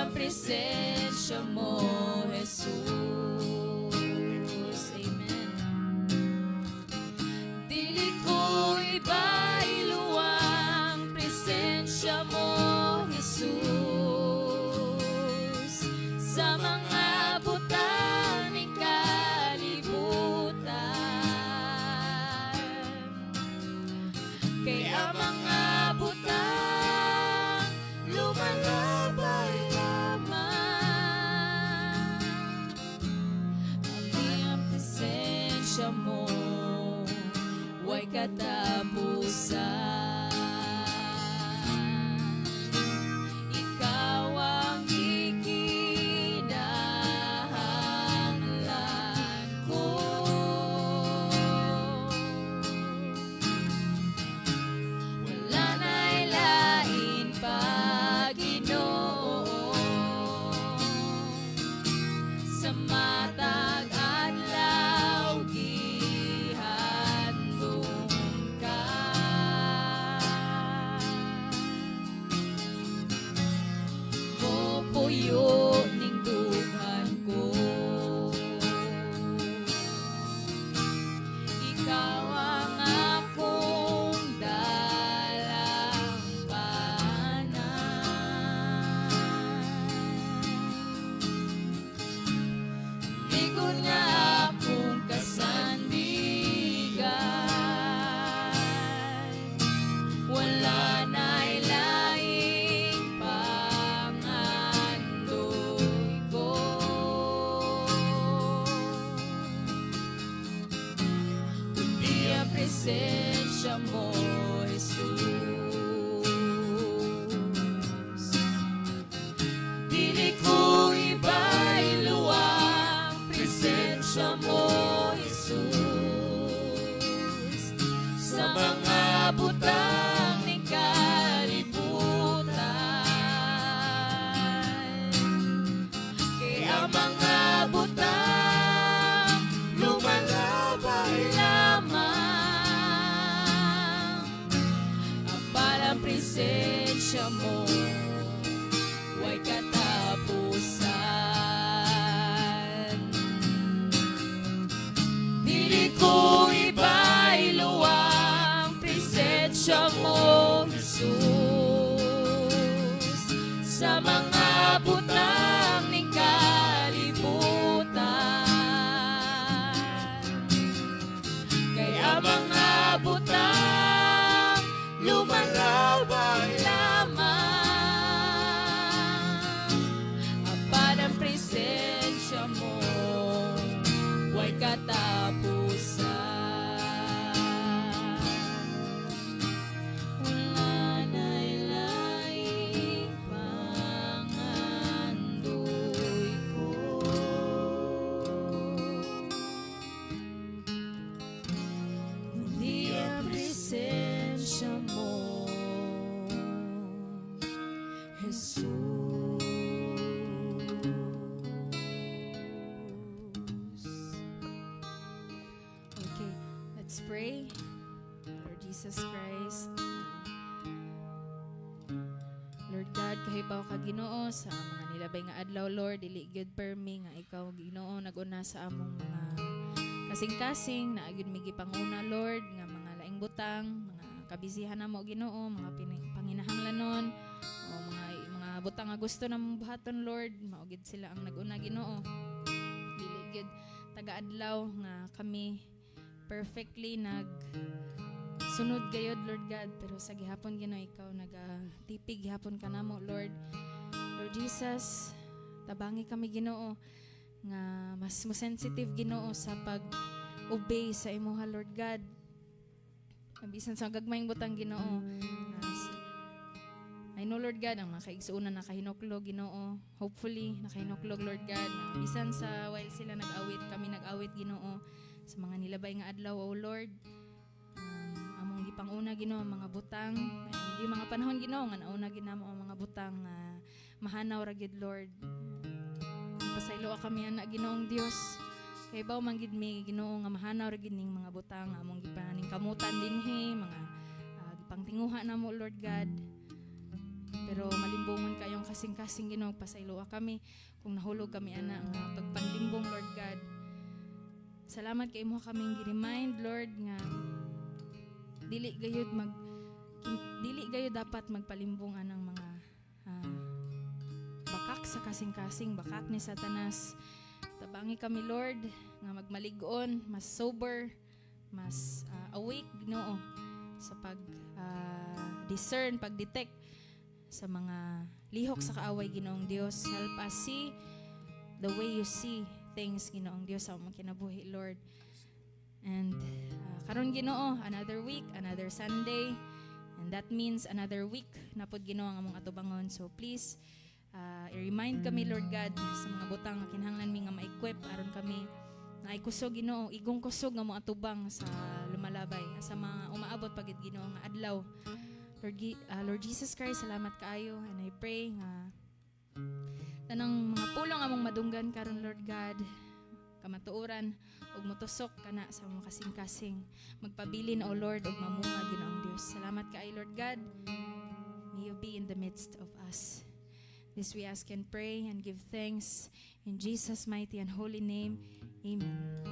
ang presensya mo, Jesus. Amen. Dili ko ibailuang presensya mo, Jesus, sa mga butang ng kalibutan. Kaya mga butang lumalabay lamang. Ang presensya mo, way katapusan. Ikaw ang ikinahanglan ko. Wala na'y lain pa, Ginoo, sa matag adlaw gihandong ka. Pupuyo ning dughan ko. Ikaw ang akong dalampanan. Ligon nga akong kasandigan. Wala na'y laing pangandoy ko. Kundi ang presensya mo, Jesus. Dili ko ibailuang presensya mo, Jesus, sa mga butang ng kalibutan. Kaya mga butang lumalabay lamang. Ang parang presensya mo, way katapusan. Dili ko ibailuang presensya mo, Jesus, sa mga butang ng kalibutan. Kaya mga butang lumalabay lamang. Ang parang presensya mo, way katapusan. Wala na'y laing pangandoy ko. Kundi ang presensya mo, Jesus. Okay, let's pray. Lord Jesus Christ, Lord God, kahibaw ka Ginoo sa mga nilabay nga adlaw, Lord, dili gyud permi nga ikaw Ginoo nag-una sa among mga kasing-kasing na agyud migi panguna, Lord, nga mga laing butang, mga kabisihan namo Ginoo, mga panginahanglanon o mga butang nga gusto namong buhaton, Lord, mao gid sila ang nag-una Ginoo. Dili gyud taga-adlaw nga kami perfectly sunod gayod, Lord God, pero sa gihapon Ginoo ikaw nagatipig gihapon ka namo, Lord. Lord Jesus, tabangi kami Ginoo nga mas mo sensitive Ginoo sa pag-obey sa imuha, Lord God. Bisan sa gagmayng butang Ginoo, I know, Lord God, ang mga kaigsuunan nakahinuklog Ginoo. Hopefully nakahinuklog, Lord God. Bisan sa while sila nag-awit, kami nag-awit Ginoo sa mga nilabay nga adlaw, O Lord. Among gipanguna Ginoo mga butang, di mga panahon Ginoo nga nauna ginamo ang mga butang mahanaw ra gid, Lord. Pasaylo kami ana Ginoong Dios. Kay baw man gid mi Ginoo nga mahanaw ra gid ning mga butang among gipaning kamutan dinhi, mga gipangtinguha namo, Lord God. Pero malimbungon kayong kasing-kasing Ginoo, pasayloa kami kung nahulog kami ana nga pagpanlimbong Lord God. Salamat kay imo kaming gi-remind Lord nga dili gayud dapat magpalimbong anang mga bakak sa kasing-kasing, bakak ni Satanas. Tabangi kami Lord nga magmalig-on, mas sober, mas awake Ginoo sa pag-discern, pag-detect sa mga lihok sa kaaway Ginoong Dios. Help us see the way you see things Ginoong Dios sa among kinabuhi Lord. And karon Ginoo, another week, another Sunday, and that means another week na pod Ginoo ang among atubangon. So please i-remind kami Lord God sa mga butang nga kinahanglan mi nga ma-equip aron kami na ikusog Ginoo, igong kusog nga mga atubang sa lumalabay sa mga umaabot pagid Ginoo nga adlaw. Lord Jesus Christ, salamat kaayo, and I pray nga tanang mga pulong among madunggan karon Lord God, kamatuoran ug motusok kana sa mga kasing-kasing magpabilin o Lord ug mamunga Ginoong Dios. Salamat kaayo Lord God, may you be in the midst of us. This we ask and pray and give thanks in Jesus' mighty and holy name. Amen.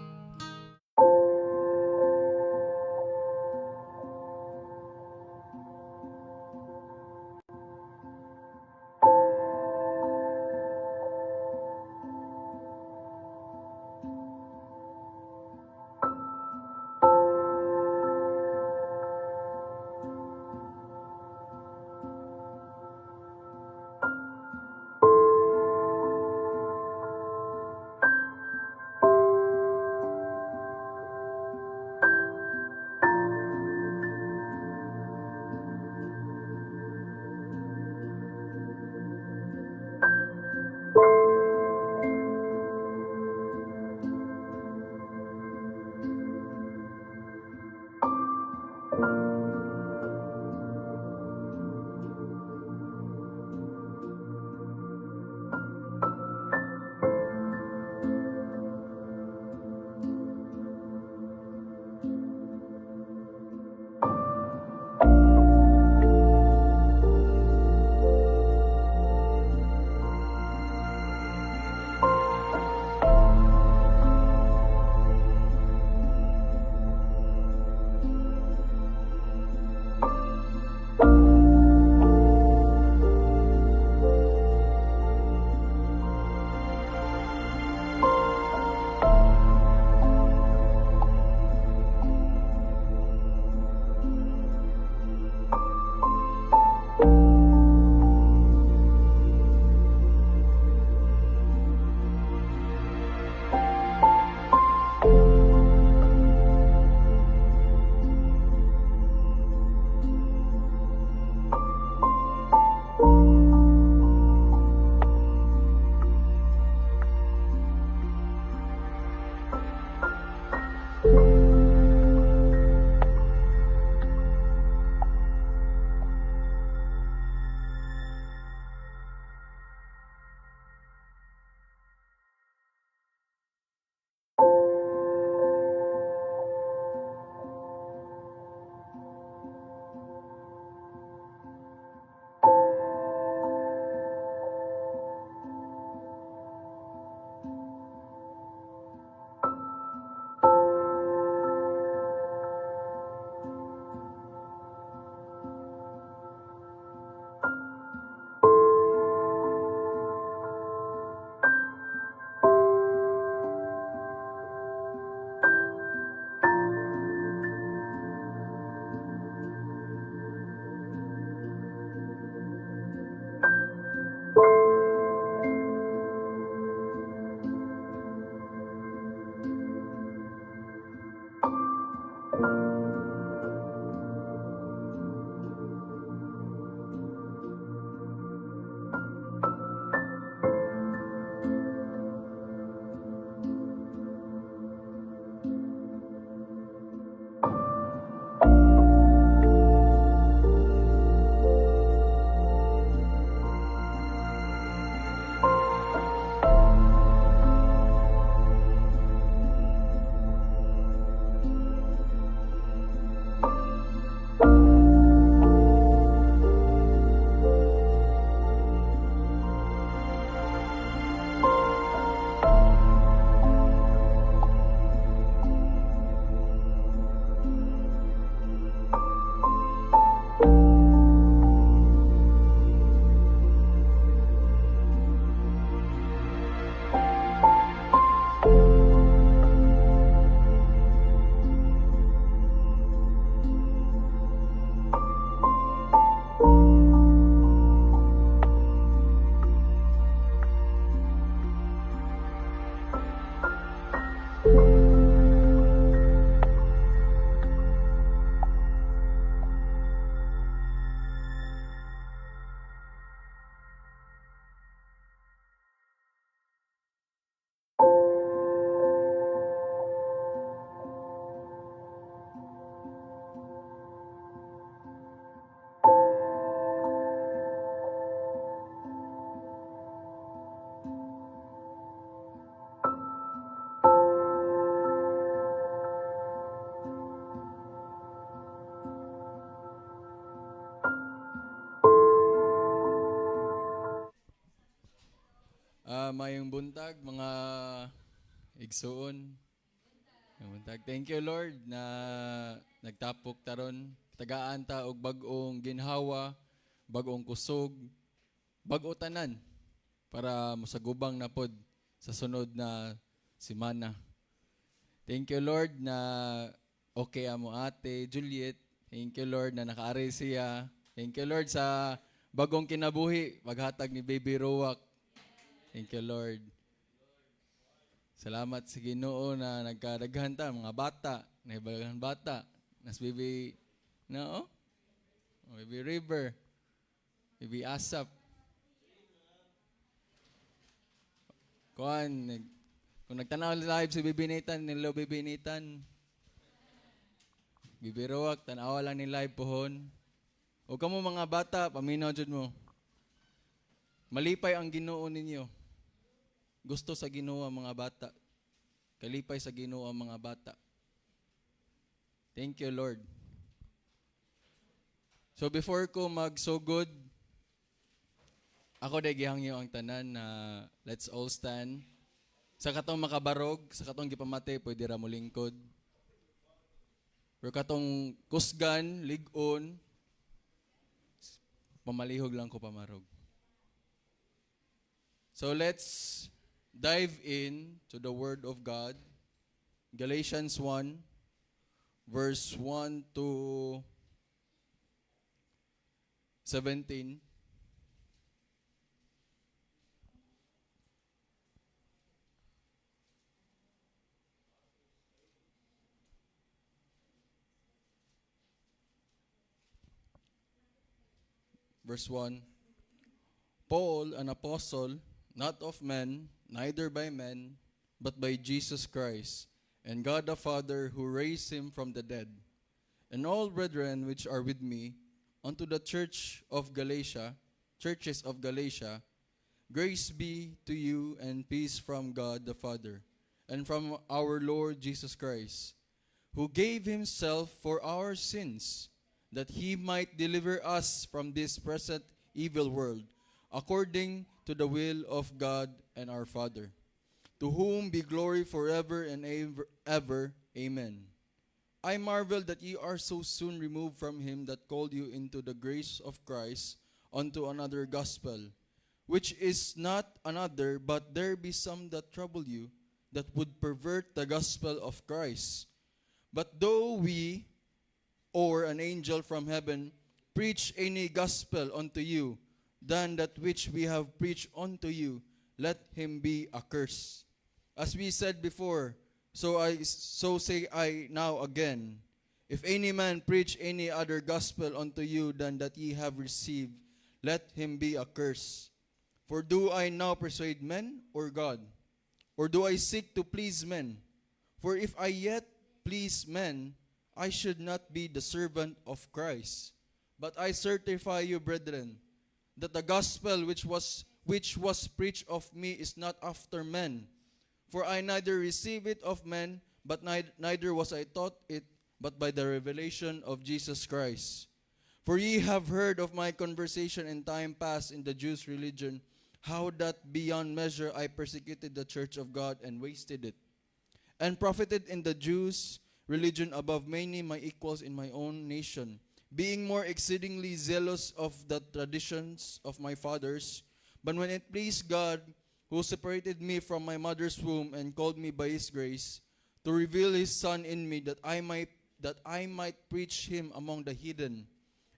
Mayong buntag, mga igsuon. Mayong buntag. Thank you, Lord, na nagtapok taron. Tagaan ta og bag-ong ginhawa, bag-ong kusog, bag-o tanan para musagubang na pod sa sunod na semana. Thank you, Lord, na okay amo ate Juliet. Thank you, Lord, na nakaari siya. Thank you, Lord, sa bagong kinabuhi, paghatag ni Baby Rowak. Thank you, Lord. Salamat sa Ginoo na nagkadaghan ta mga bata, naibalagan bata. Nas baby no? Baby River, baby Asap. Kung nagtanaw live si Baby Nathan, hello Baby Nathan. Baby Roak, tanawa lang ni live pohon. O kamo mga bata, paminaw jud mo. Malipay ang Ginoo ninyo. Gusto sa Ginoo ang mga bata. Kalipay sa Ginoo ang mga bata. Thank you, Lord. So before ko magsugod, ako gihangyo ang tanan na let's all stand. Sa katong makabarog, sa katong gipamati, pwede ra mo lingkod. Pero katong kusgan, ligon, pamalihog lang ko pamarog. So let's dive in to the Word of God. Galatians 1, verse 1 to 17. Verse 1. Paul, an apostle, not of men, neither by men, but by Jesus Christ, and God the Father who raised him from the dead, and all brethren which are with me, unto the churches of Galatia, grace be to you and peace from God the Father, and from our Lord Jesus Christ, who gave himself for our sins, that he might deliver us from this present evil world, according to the will of God and our Father, to whom be glory forever and ever. Amen. I marvel that ye are so soon removed from him that called you into the grace of Christ unto another gospel, which is not another, but there be some that trouble you, that would pervert the gospel of Christ. But though we, or an angel from heaven, preach any gospel unto you, than that which we have preached unto you, let him be accursed. As we said before, so say I now again, if any man preach any other gospel unto you than that ye have received, let him be accursed. For do I now persuade men or God? Or do I seek to please men? For if I yet please men, I should not be the servant of Christ. But I certify you, brethren, that the gospel which was preached of me is not after men. For I neither receive it of men, but neither was I taught it, but by the revelation of Jesus Christ. For ye have heard of my conversation in time past in the Jews' religion, how that beyond measure I persecuted the church of God and wasted it, and profited in the Jews' religion above many my equals in my own nation, being more exceedingly zealous of the traditions of my fathers. But when it pleased God, who separated me from my mother's womb and called me by his grace, to reveal his Son in me, that I might preach him among the heathen,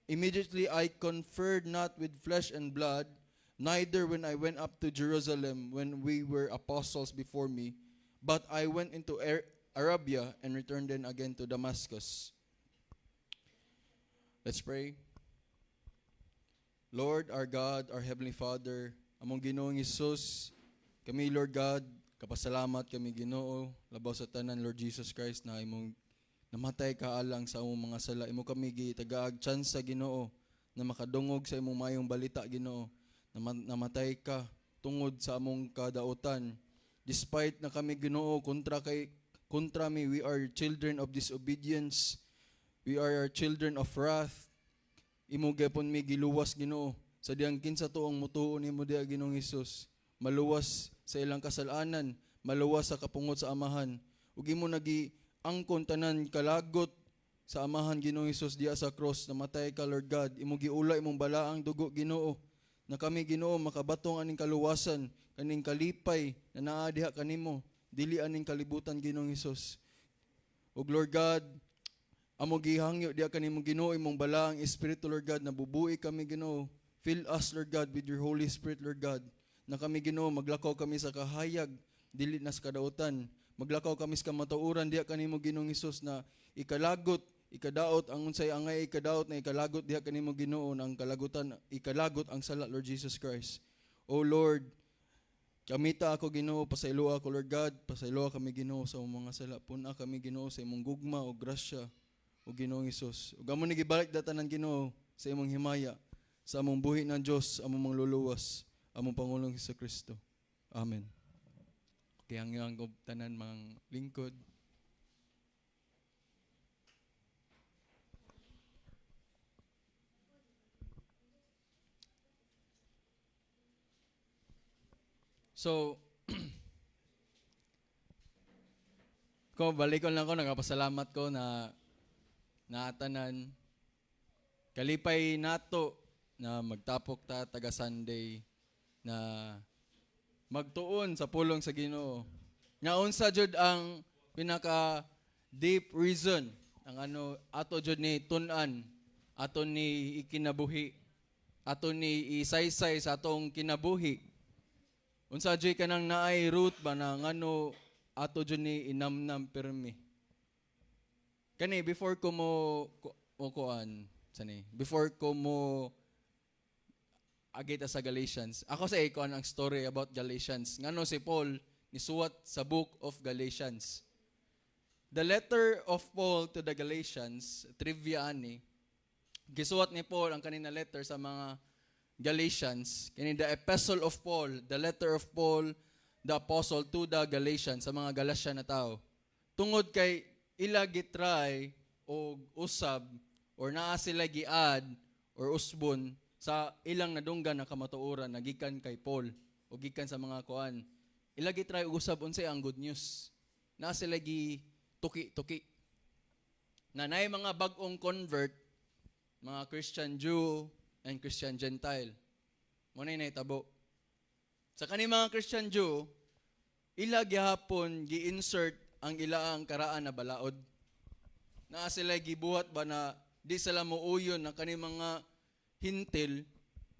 immediately I conferred not with flesh and blood, neither when I went up to Jerusalem, when we were apostles before me, but I went into Arabia and returned then again to Damascus. Let's pray. Lord, our God, our Heavenly Father, among Ginoong Hesus, kami, Lord God, kapasalamat kami Ginoo, labaw sa tanan, Lord Jesus Christ, na imong namatay ka alang sa among mga sala. Imo kami gitagaag chance sa Ginoo, na makadungog sa imong mayong balita, Ginoo, namatay ka tungod sa among kadautan. Despite na kami Ginoo, kontra mi, we are children of disobedience. We are children of wrath. Imo gyapon mi giluwas Ginoo. Sa diyang kinsa tuong mutuon nimo diha Ginoong Hesus. maluwas sa ilang kasalanan, maluwas sa kapungot sa amahan. Ug imo angkon tanan kalagot sa amahan Ginoong Hesus diya sa cross, namatay ka Lord God. Imo giula imong balaang dugo Ginoo, na kami Ginoo makabatong aning kaluwasan, kaning kalipay na naa diha kanimo, dili aning kalibutan Ginoong Hesus. Ug Lord God, amo gihangyo diha kanimo Ginoo imong balaang espiritu Lord God, na bubuhi kami Ginoo. Fill us Lord God with your Holy Spirit Lord God, na kami Ginoo maglakaw kami sa kahayag, dili na sa kadautan. Maglakaw kami sa kamatuoran diha kanimo Ginoong Hesus, na ikadaot ang unsay angay ikadaot na ikalagot diha kanimo Ginoo, nang kalagutan ikalagot ang sala Lord Jesus Christ. O Lord, kamita ako Ginoo, pasayloa ako Lord God, pasayloa kami Ginoo sa among mga sala. Puna kami Ginoo sa imong gugma o grasya o Ginoong Hesus. Ug amo ni gibalik datanan Ginoo sa imong himaya, sa among buhi ng Dios, among mangluluwas, among Pangulong Hesukristo. Amen. Kaya ang tanan mga lingkod. So, balikon lang ko, nagapasalamat ko na naatanan. Kalipay nato na magtapok ta taga Sunday na magtuon sa pulong sa Ginoo. Nga unsa jud ang pinaka deep reason ang ato jud ni tun-an, ato ni ikinabuhi, ato ni isaysay sa atong kinabuhi. Unsa jud kanang naay root ba na ngano ato jud ni inamnam permi. Kani before ko mo agita sa Galatians. Ako sa ikuan ang story about Galatians. Ngano si Paul nisuwat sa book of Galatians. The letter of Paul to the Galatians, trivia ani. Gisuwat ni Paul ang kanina letter sa mga Galatians, kini the epistle of Paul, the letter of Paul, the apostle to the Galatians, sa mga Galatian na tao. Tungod kay ila gitry o usab or naa sila giad or usbon sa ilang nadunggan na kamatuoran nagikan kay Paul o gikan sa mga kuan. Ila gitry usab unsay ang good news. Naa sila gi tuki-tuki. Na nay mga bag-ong convert, mga Christian Jew and Christian Gentile. Muna yung naitabo. Sa kani mga Christian Jew, ila gihapon gi-insert ang ilaang karaan na balaod. Naa sila gibuhat ba na di sila muuyon na kani mga hintil,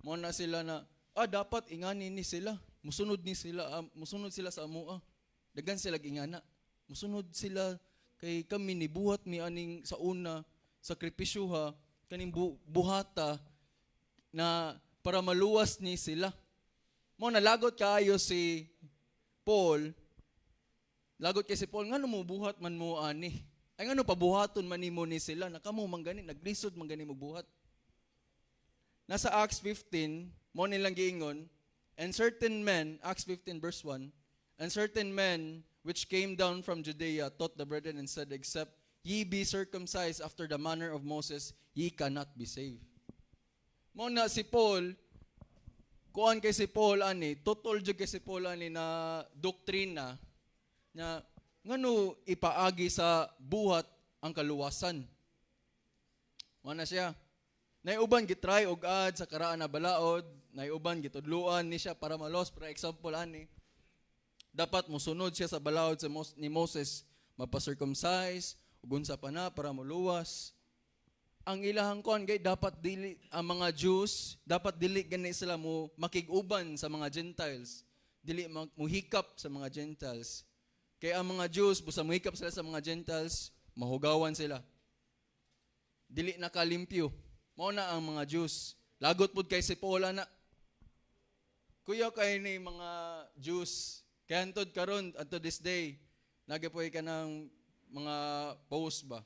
mo na sila na dapat ingani ni sila. Musunod sila sa amua. Dagan sila ingana. Musunod sila kay kami ni buhat mi aning sa una sakripisyuha kaning buhata na para maluwas ni sila. Mo nalagot kaayo si Paul. Lagot kay si Paul, ngano mo buhat man mo ani? Ay ngano pabuhaton man nimo ni sila? Nakamo man gani naglisod man gani mo buhat. Nasa Acts 15, mo nilang giingon, and certain men, Acts 15 verse 1, and certain men which came down from Judea taught the brethren and said, except ye be circumcised after the manner of Moses, ye cannot be saved. Mo na si Paul, kuan kay si Paul ani, tutol jud kay si Paul ani na doktrina na ngano ipaagi sa buhat ang kaluwasan. Mo na siya. Naiuban gitry og ad sa karaan na balaod, naiuban gitudluan ni siya para malos, for example ani. Dapat mosunod siya sa balaod ni Moses, magpa-circumcise, ug unsa pa na para moluwas. Ang ilahang kon gay dapat dili ang mga Jews, dapat dili gani sila mo makig-uban sa mga Gentiles. Dili muhikap sa mga Gentiles. Kaya ang mga Jews busa muhikap sila sa mga Gentiles, mahugawan sila. Dili nakalimpyo. Mao na ang mga Jews. Lagot pud kay si Paul na. Kuya kay ni mga Jews, kaya antod karon unto this day, nagipoy ka ng mga post ba?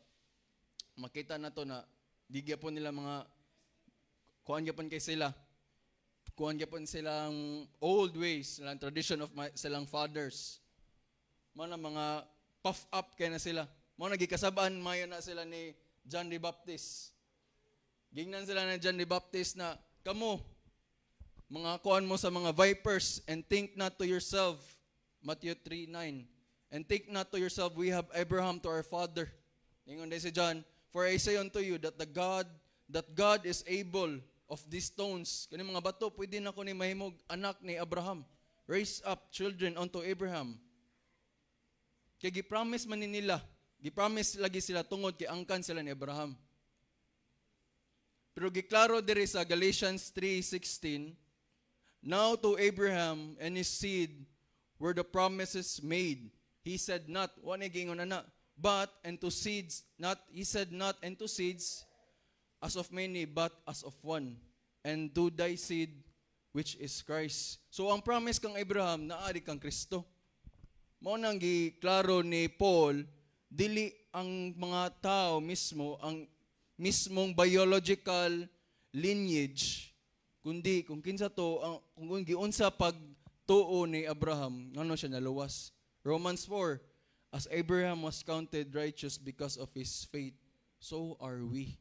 Makita na to na di gyapon nila mga kuan gyapon kay sila. Kuan gyapon silang old ways, silang tradition of silang fathers. Mao na mga puff up kay na sila. Mao nagikasabaan mayo na sila ni John the Baptist. Gingnan sila na John the Baptist na, kamo, mga kuan mo sa mga vipers, and think not to yourself, Matthew 3:9, and think not to yourself, we have Abraham to our father. Ingon day si John, for I say unto you that God is able of these stones, kani mga bato, pwede na ko ni mahimog anak ni Abraham. Raise up children unto Abraham. Kaya gipromise man ni nila, gipromise lagi sila tungod kay angkan sila ni Abraham. Pero giklaro diri sa Galatians 3:16, now to Abraham and his seed were the promises made. He said not, wala gingon ana, but and to seeds, not, he said not and to seeds as of many, but as of one, and to thy seed, which is Christ. So ang promise kang Abraham, naari kang Kristo. Mao nang giklaro ni Paul, dili ang mga tao mismo, ang mismong biological lineage, kundi kung kinsa to, kung giunsa pagtuo ni Abraham, ano siya naluwas. Romans 4, as Abraham was counted righteous because of his faith, so are we.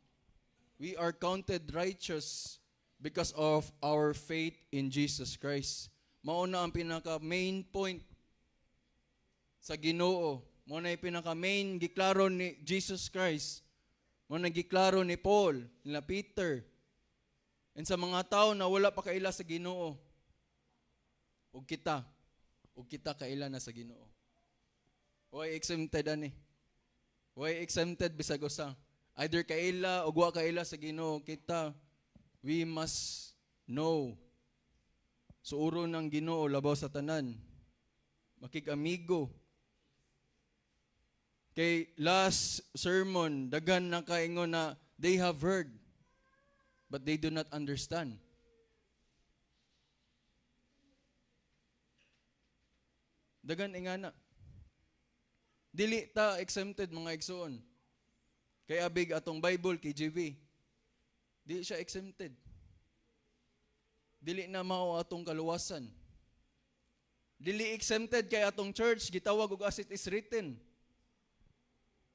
We are counted righteous because of our faith in Jesus Christ. Mauna ang pinaka-main point sa Ginoo. Mauna ang pinaka-main giklaro ni Jesus Christ. Mauna giklaro ni Paul, nila Peter. And sa mga tao na wala pa kaila sa Ginoo. Ug kita kaila na sa Ginoo. Why exempted ani? Why exempted bisag usa? Either kaila o wa kaila sa Ginoo, kita, we must know. Suuro ng Ginoo labaw sa tanan. Makig-amigo. Kay last sermon, dagan na kaingon na they have heard, but they do not understand. Dagan ingana. Dili ta exempted mga igsoon. Kay abig atong Bible, KJV, di siya exempted. Dili na mao atong kaluwasan. Dili exempted kay atong church, gitawag og as it is written.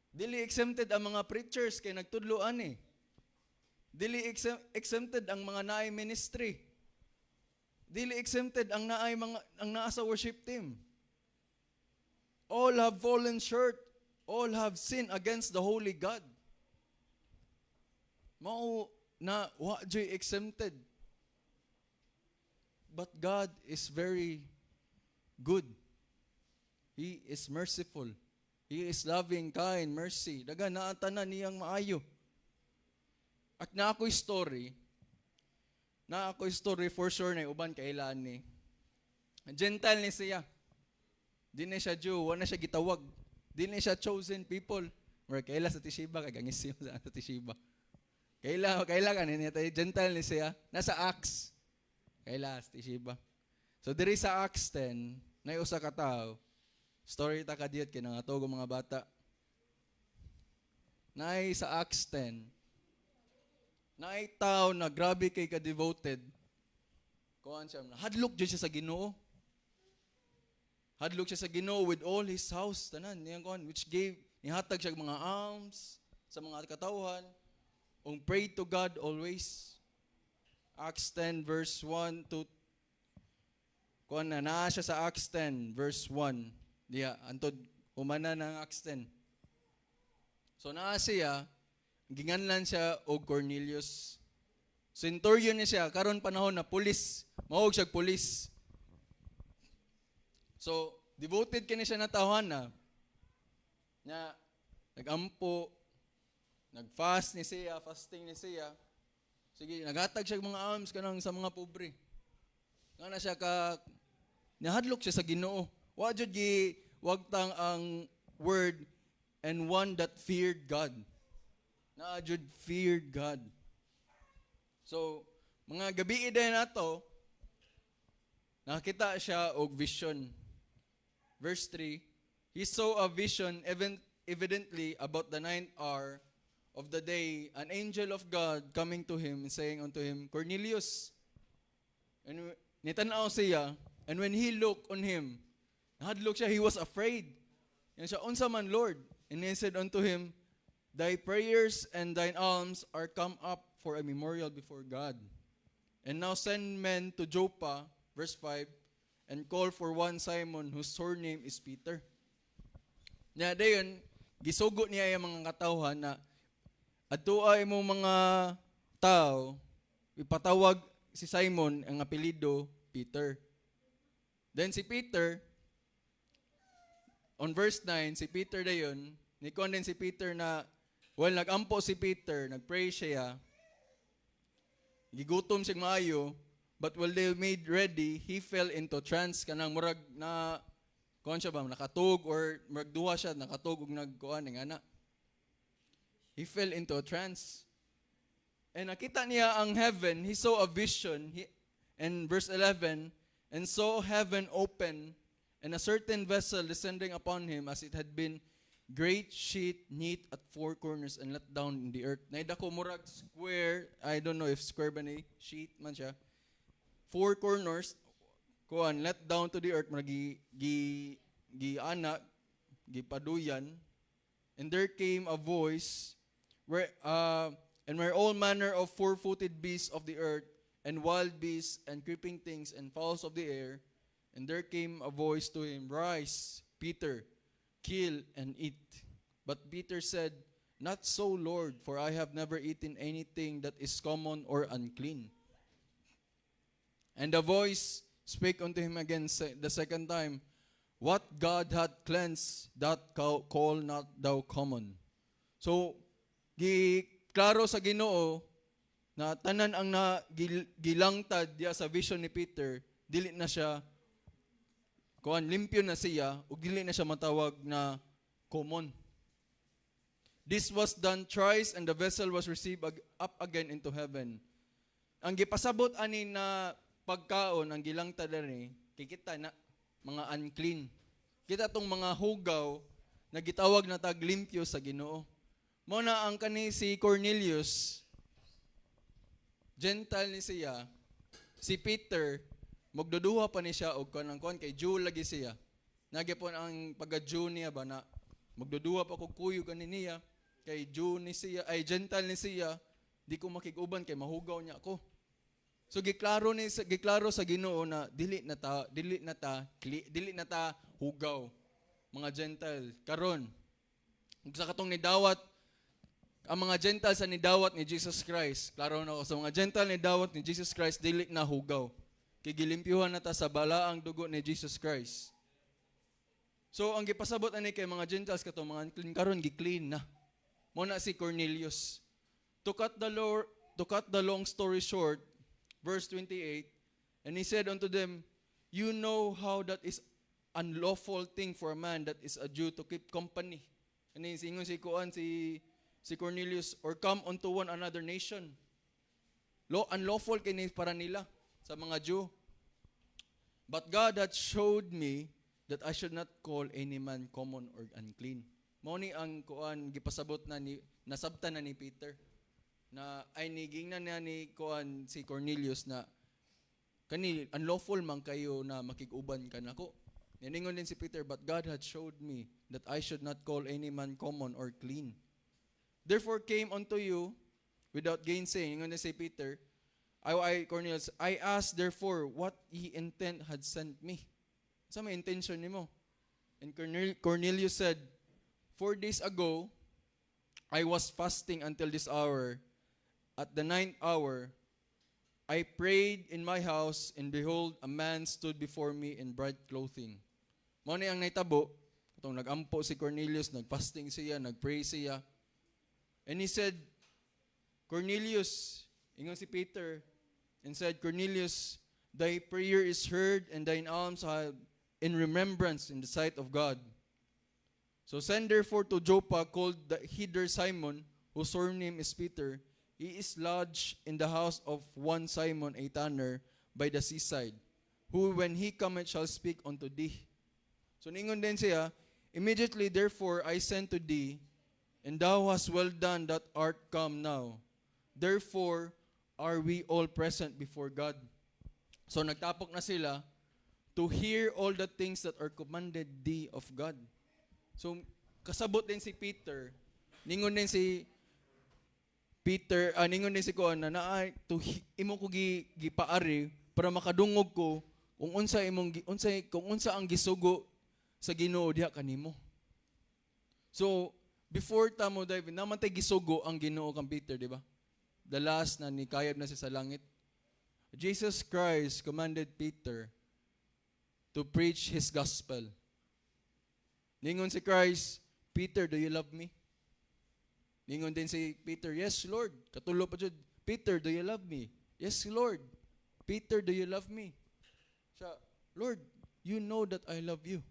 Dili exempted ang mga preachers kay nagtudloan eh. Dili exempted ang mga naay ministry. Dili exempted ang naa sa worship team. All have fallen short. All have sinned against the holy God. Mao na wa joy exempted. But God is very good. He is merciful. He is loving, kind, mercy. Daga naatanan niyang maayo. At na ako'y story for sure na uban kailan ni. Gentile ni siya. Di na siya Jew, wala na siya gitawag. Di na siya chosen people. Or kaila sa Tishiba, kagangis siya sa Tishiba. Kaila ka niya tayo, Gentile ni siya. Nasa Acts. Kaila sa Tishiba. So diri sa Acts 10, na usa ka tao, story ta kadiyot kay nga tugo mga bata. Nay sa Acts 10, nay tao na grabe kay ka-devoted. Kuan siya, hadlok jud siya sa Ginoo. Hadlok siya sa Ginoo with all his house, tanan niyang kuan, which gave, nihatag siya mga alms sa mga katawhan, ung pray to God always. Acts 10 verse 1 to kuan na naa siya sa Acts 10 verse 1. Diya antod humana ng Acts 10. So naa siya, ginganlan siya og Cornelius. Centurion ni siya karon panahon na pulis, mao siya pulis. So devoted kini siya na tawhan na nagampo, nagfast ni siya, fasting ni siya. Sige, naghatag siya mga alms kanang sa mga pobre. Nga na siya nahadlok siya sa Ginoo. Wa jud gi wagtang ang word and one that feared God. Na jud feared God. So, mga gabi din nato, nakita siya og vision. Verse 3, he saw a vision evidently about the 9th hour of the day, an angel of God coming to him and saying unto him, Cornelius. And nitanaw siya, and when he looked on him, nahadlok siya, he was afraid. And siya, unsa man Lord? And he said unto him, thy prayers and thine alms are come up for a memorial before God. And now send men to Joppa, verse 5, and call for one Simon whose surname is Peter. Nya dayon gisugo niya ang mga katawhan na adto ay mo mga tao ipatawag si Simon ang apelyido Peter. Then si Peter on verse 9, si Peter dayon, nikon din si Peter na nagampo si Peter, nagpray siya. Gigutom siya maayo, but while they made ready, he fell into trance kanang murag na kuan siya ba nakatug or murag duha siya nakatug ug nagkuan nga na. He fell into a trance. And nakita niya ang heaven, he saw a vision. And verse 11, and saw heaven open and a certain vessel descending upon him as it had been great sheet knit at four corners and let down in the earth. Naida ko murag square, I don't know if square ba ni sheet man siya. Four corners, kuan let down to the earth, murag anak, gipaduyan. And there came a voice where all manner of four-footed beasts of the earth and wild beasts and creeping things and fowls of the air. And there came a voice to him, Rise, Peter, kill and eat. But Peter said, Not so, Lord, for I have never eaten anything that is common or unclean. And the voice spake unto him again the second time, What God hath cleansed, that call not thou common. So, klaro sa Ginoo na tanan ang gilangtad diya sa vision ni Peter, dili na siya limpyo na siya ug dili na siya matawag na common. This was done thrice and the vessel was received up again into heaven. Ang gipasabot ani na pagkaon ang gilangtad ani kikita na mga unclean. Kita tong mga hugaw na gitawag na tag limpyo sa Ginoo. Mao na ang kani si Cornelius, Gentile ni siya, si Peter magduduha pa ni siya og kanang kon kay Jew lagi siya. Nagyapon ang pagka-Jew niya ba na magduduha pa kog kuyo kaniniya kay Jew ni siya ay Gentile ni siya, di ko makiguban kay mahugaw niya ako. So giklaro sa Ginoo na dili na ta hugaw mga Gentile karon. Ug sa katong nidawat ang mga Gentiles sa nidawat ni Jesus Christ, klaro na ako sa mga Gentile nidawat ni Jesus Christ dili na hugaw. Kay gilimpyuhan na ta sa balaang dugo ni Jesus Christ. So ang gipasabot ani kay mga Gentiles kato mga clean karon gi-clean na. Mo na si Cornelius. To cut the long story short, verse 28, and he said unto them, You know how that is unlawful thing for a man that is a Jew to keep company. Ani singon si kuan si Cornelius, or come unto one another nation. Unlawful kini para nila sa mga Jew. But God hath showed me that I should not call any man common or unclean. Mao ni ang kuan gipasabot na ni nasabtan na ni Peter na ay niging na ni kuan si Cornelius na kani unlawful man kayo na makig-uban kanako. Niningon din si Peter, but God had showed me that I should not call any man common or clean. Therefore came unto you without gainsaying. Ingon din si Peter, Cornelius, I asked therefore what ye intent had sent me. Sa may intention nimo? And Cornelius said, 4 days ago, I was fasting until this hour. At the 9th hour, I prayed in my house, and behold, a man stood before me in bright clothing. Mao ni ang naitabo, katong nagampo si Cornelius, nagfasting siya, nagpray siya. And he said, Cornelius, ingon si Peter, and said, Cornelius, thy prayer is heard, and thine alms are in remembrance in the sight of God. So send therefore to Joppa, called the Hither Simon, whose surname is Peter. He is lodged in the house of one Simon a tanner by the seaside, who when he cometh shall speak unto thee. So ningon din siya, immediately therefore I sent to thee, and thou hast well done that art come now. Therefore are we all present before God. So nagtapok na sila to hear all the things that are commanded thee of God. So kasabot din si Peter, ningon din si Peter, ningon ni si Kuan na naay imo ko gipaari para makadungog ko kung unsa ang gisugo sa Ginoo diha kanimo. So, before ta mo dive, naman tay gisugo ang Ginoo kang Peter, di ba? The last na nikayab na siya sa langit. Jesus Christ commanded Peter to preach His gospel. Ningon si Christ, Peter, do you love me? Ningon din si Peter, yes, Lord. Katulo pa dyan, Peter, do you love me? Yes, Lord. Peter, do you love me? Siya, Lord, you know that I love you.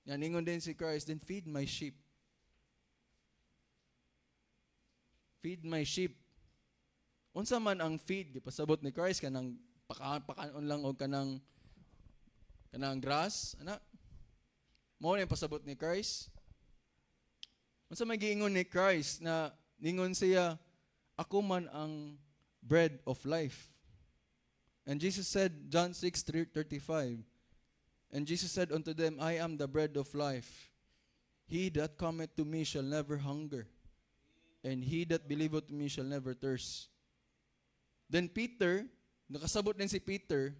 Yan, ningon din si Christ, then feed my sheep. Feed my sheep. Unsa man ang feed, pasabot ni Christ, kanang pakaon lang o kanang grass, ana? Mao na yung pasabot ni Christ. Unsa may giingon ni Christ na ningon siya, ako man ang bread of life. And Jesus said, John 6:35, and Jesus said unto them, I am the bread of life. He that cometh to me shall never hunger, and he that believeth to me shall never thirst. Then Peter, nakasabot din si Peter,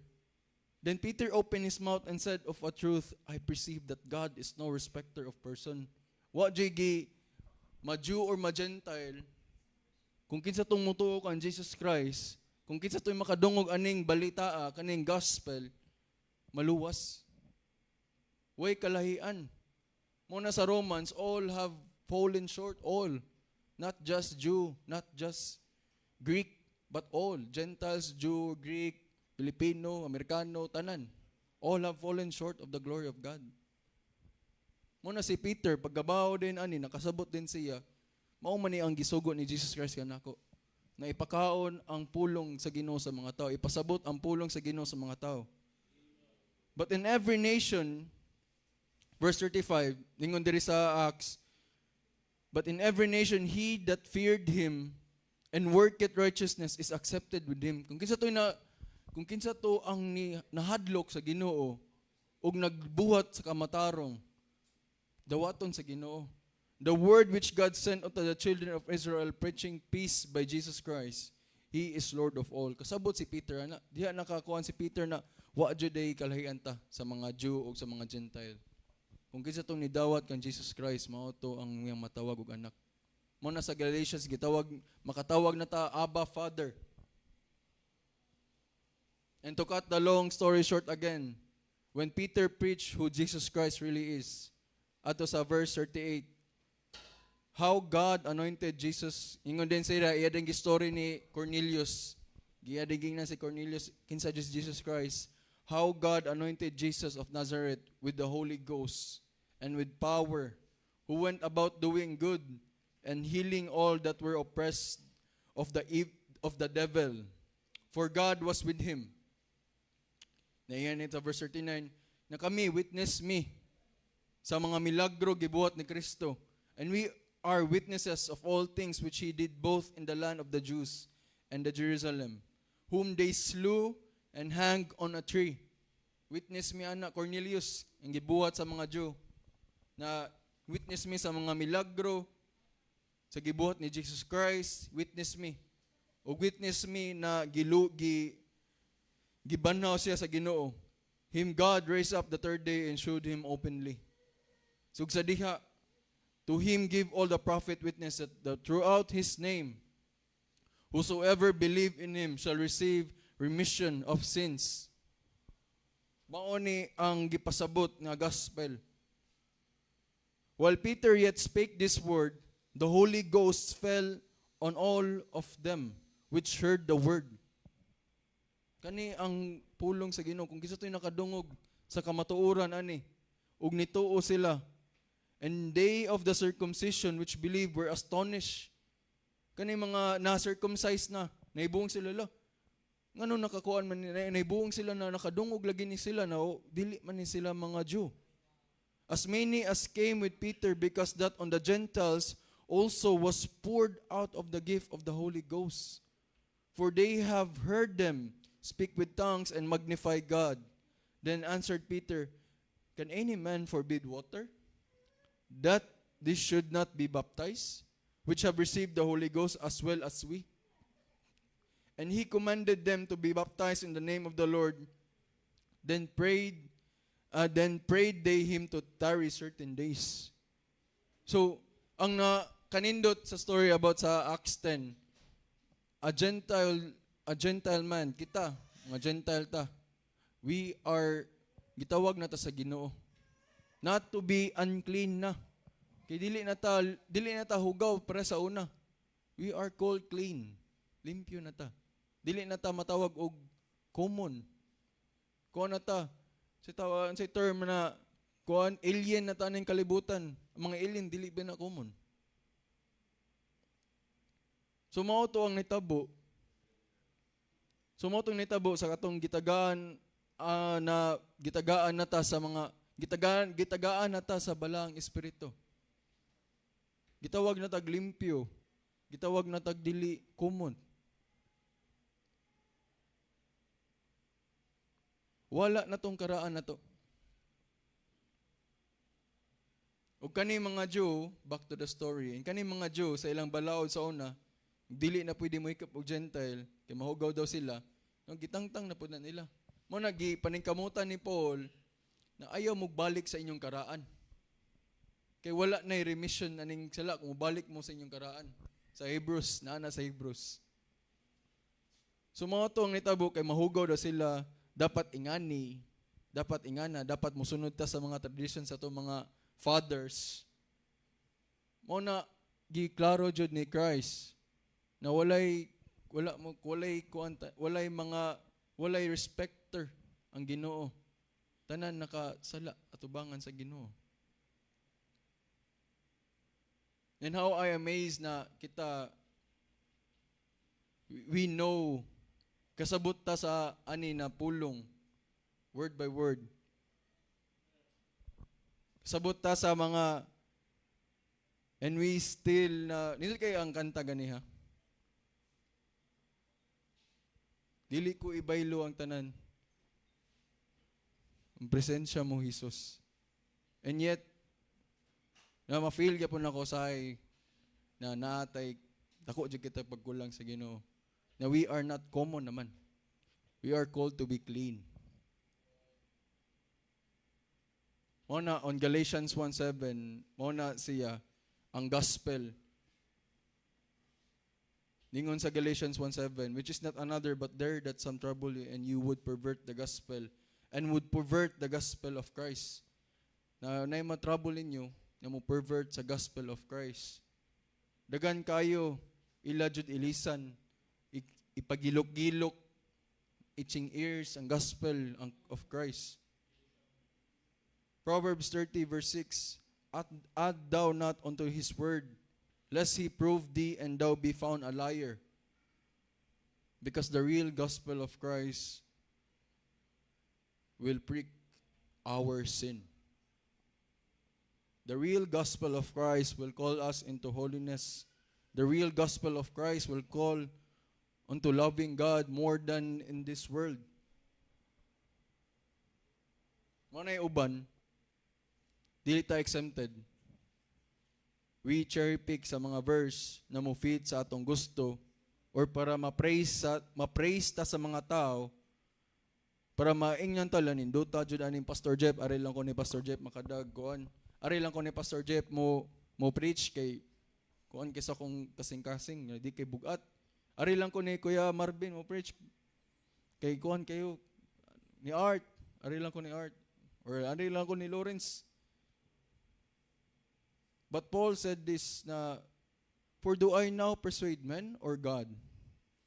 then Peter opened his mouth and said, of a truth, I perceive that God is no respecter of person. Wa jigi ma-Jew or ma-Gentile, kung kinsa tong mutuo kan Jesus Christ, kung kinsa to'y makadungog aning balita, kaning gospel, maluwas. Way kalahian. Muna sa Romans, all have fallen short, all. Not just Jew, not just Greek, but all. Gentiles, Jew, Greek, Filipino, Amerikano, tanan. All have fallen short of the glory of God. Muna si Peter, paggabaw din ani, nakasabot din siya, mao man ni ang gisugo ni Jesus Christ kanako. Na ipakaon ang pulong sa Ginoo sa mga tao, ipasabot ang pulong sa Ginoo sa mga tao. But in every nation, verse 35, ningon diri sa Acts, but in every nation he that feared him and worketh righteousness is accepted with him. Kung kinsa to ang nahadlok sa Ginoo ug nagbuhat sa kamatarong, dawaton sa Ginoo. The word which God sent unto the children of Israel, preaching peace by Jesus Christ. He is Lord of all. Kasabot si Peter, ana, diha nakakuan si Peter na wa jud day kalahian ta sa mga Jew o sa mga Gentile. Kung kinsa tong nidawat kan Jesus Christ, mao to ang iyang matawag og anak. Mo na sa Galatians makatawag na ta Abba Father. And to cut the long story short again, when Peter preached who Jesus Christ really is, ato sa verse 38, how God anointed Jesus. Ingon din sila, iya din story ni Cornelius. Giyadiging na si Cornelius, kinsa Jesus Christ. How God anointed Jesus of Nazareth with the Holy Ghost and with power, who went about doing good and healing all that were oppressed of the devil. For God was with him. Nayan ito, verse 39, na kami, witness me sa mga milagro gibuhat ni Kristo. And we are witnesses of all things which he did both in the land of the Jews and the Jerusalem, whom they slew and hanged on a tree. Witness me, anak Cornelius, ang gibuhat sa mga Jew, na witness me sa mga milagro, sa gibuhat ni Jesus Christ, witness me. O witness me na gibanhaw siya sa Ginoo. Him God raised up the third day and showed him openly. So sa diha, to him give all the prophet witness that throughout his name, whosoever believe in him shall receive remission of sins. Mao ni ang gipasabot nga gospel. While Peter yet spake this word, the Holy Ghost fell on all of them which heard the word. Kani ang pulong sa Ginoo, kung kinsa to'y nakadungog sa kamatuoran ani, ug nituo sila. And they of the circumcision which believed were astonished. Kani mga na-circumcised na, naibuong sila la. Ngano nakakuan man naibuong sila na nakadungog lagi ni sila na dili man ni sila mga Jew. As many as came with Peter, because that on the Gentiles also was poured out of the gift of the Holy Ghost. For they have heard them speak with tongues and magnify God. Then answered Peter, can any man forbid water, that this should not be baptized, which have received the Holy Ghost as well as we. And he commanded them to be baptized in the name of the Lord. Then prayed they him to tarry certain days. So, ang kanindot sa story about sa Acts 10, a Gentile man, kita, mga Gentile ta, we are, gitawag na ta sa Ginoo. Not to be unclean na. Kay dili na ta hugaw para sa una. We are called clean. Limpyo na ta. Dili na ta matawag og common. Kuha na ta. Sa term na kuan alien na ta ning kalibutan. Ang mga alien dili ba na common. So mao to ang nitabo. Sa katong gitagaan na ta sa mga gitagaan na ta sa balang espiritu. Gitawag na tag limpyo. Gitawag na tag dili common. Wala na tong karaan na to. O kani mga Jew, back to the story, kani mga Jew sa ilang balaod sa una, dili na pwede mo ikap og Gentile, kay mahugaw daw sila, nang gitangtang na pud na nila. Mo paningkamutan ni Paul na ayaw mo balik sa inyong karaan. Kay wala na remission aning sala kung balik mo sa inyong karaan. Sa Hebrews, naana sa Hebrews. So mga to ang nitabo kay mahugaw daw sila, dapat ingana, dapat musunod ta sa mga traditions sa to mga fathers. Mo na giklaro jud ni Christ na walay respecter ang Ginoo. Tanan nakasala atubangan sa Ginoo. And how I amazed na kita we know kasabot ta sa ani na pulong word by word. Kasabot ta sa mga and we still nindot kay ang kanta ganiha. Dili ko ibaylo ang tanan. Ang presensya mo, Jesus. And yet, na ma-feel ka po na ko say na natay dako jud kita pagkulang sa Ginoo. Na we are not common naman. We are called to be clean. Mona on Galatians 1:7, mona siya ang gospel. Ningon sa Galatians 1:7, which is not another but there that some trouble you and you would pervert the gospel and would pervert the gospel of Christ. Na ma-trouble ninyo na mo pervert sa gospel of Christ. Dagan kayo ila jud ilisan ipagilok-gilok itching ears ang gospel of Christ. Proverbs 30:6, add thou not unto his word, lest he prove thee and thou be found a liar. Because the real gospel of Christ will prick our sin. The real gospel of Christ will call us into holiness. The real gospel of Christ will call unto loving God more than in this world. Manay uban, dili ta exempted. We cherry pick sa mga verse na mo fit sa atong gusto or para ma-praise ta sa mga tao para maingnan ta lang induta jud aning Pastor Jeff, ari lang ko ni Pastor Jeff makadag kuan. Ari lang ko ni Pastor Jeff mo preach kay kuan kaysa kung kasing-kasing di kay bugat. Ari lang ko ni Kuya Marvin mo preach kay kuan kayo ni Art. Ari lang ko ni Art or ari lang ko ni Lawrence. But Paul said this na, for do I now persuade men or God?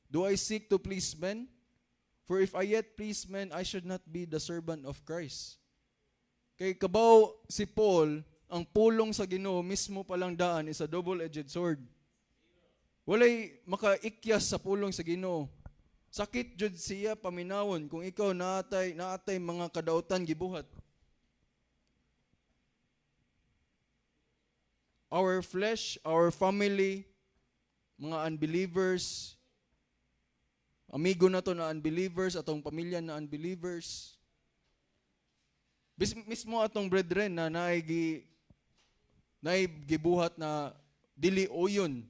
Do I seek to please men? For if I yet please men, I should not be the servant of Christ. Kay kabaw si Paul, ang pulong sa Ginoo mismo palang daan is a double-edged sword. Walay makaikyas sa pulong sa Ginoo. Sakit jud siya paminawon kung ikaw naatay mga kadautan gibuhat. Our flesh, our family, mga unbelievers, amigo na to na unbelievers, atong pamilya na unbelievers. Mismo atong brethren na gibuhat na dili uyon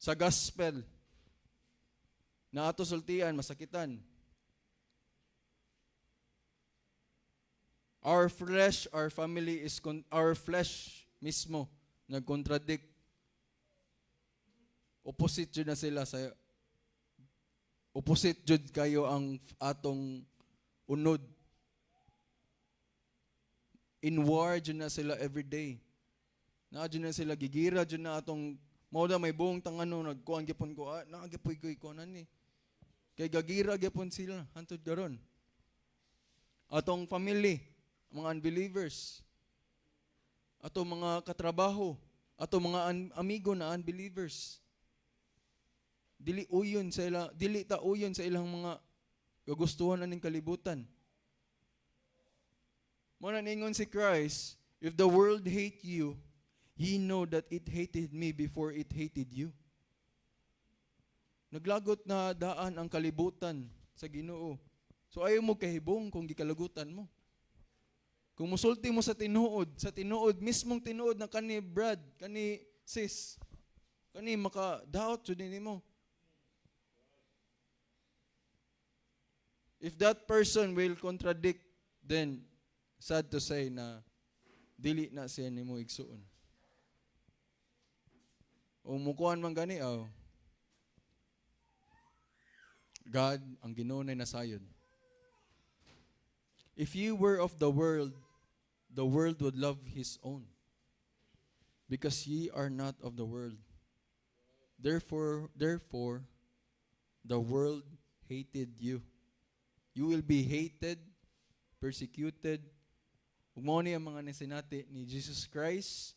sa gospel na ato sultian masakitan. Our flesh, our family is our flesh mismo nagkontradict. Opposite jud na sila sa opposite jud kayo ang atong unod. In war jud na sila every day. Na jud na sila gigira jud na atong mao da may buong tangano nagkuan gyapon ko nagapoy ko ikonan ni. Kay gagira gyapon sila hantud karon. Atong family, mga unbelievers. Atong mga katrabaho, atong mga amigo na unbelievers. Dili ta uyon sa ilang mga kagustuhan aning kalibutan. Mo na ningon si Christ, if the world hate you, ye know that it hated me before it hated you. Naglagot na daan ang kalibutan sa Ginoo. So ayaw mo kahibong kung gikalagutan mo. Kung musulti mo sa tinuod, mismong tinuod na kani Brad, kani sis, kani maka-doubt jud nimo. If that person will contradict, then sad to say na dili na siya nimo igsuon. O mukuan man gani God ang Ginoo nay nasayod. If you were of the world would love his own. Because ye are not of the world. Therefore, the world hated you. You will be hated, persecuted. Mao ni ang mga nasinati ni Jesus Christ.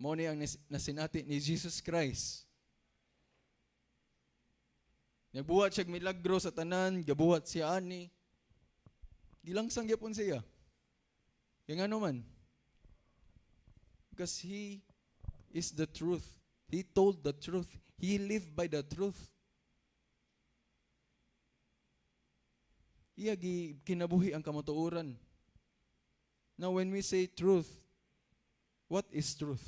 Mao ni ang nasinati ni Jesus Christ. Nagbuhat siya milagro sa tanan, gabuhat siya ani. Gilangsang gyapon siya. Kaya nga naman. Because he is the truth. He told the truth. He lived by the truth. Iya kinabuhi ang kamatuoran. Now when we say truth, what is truth?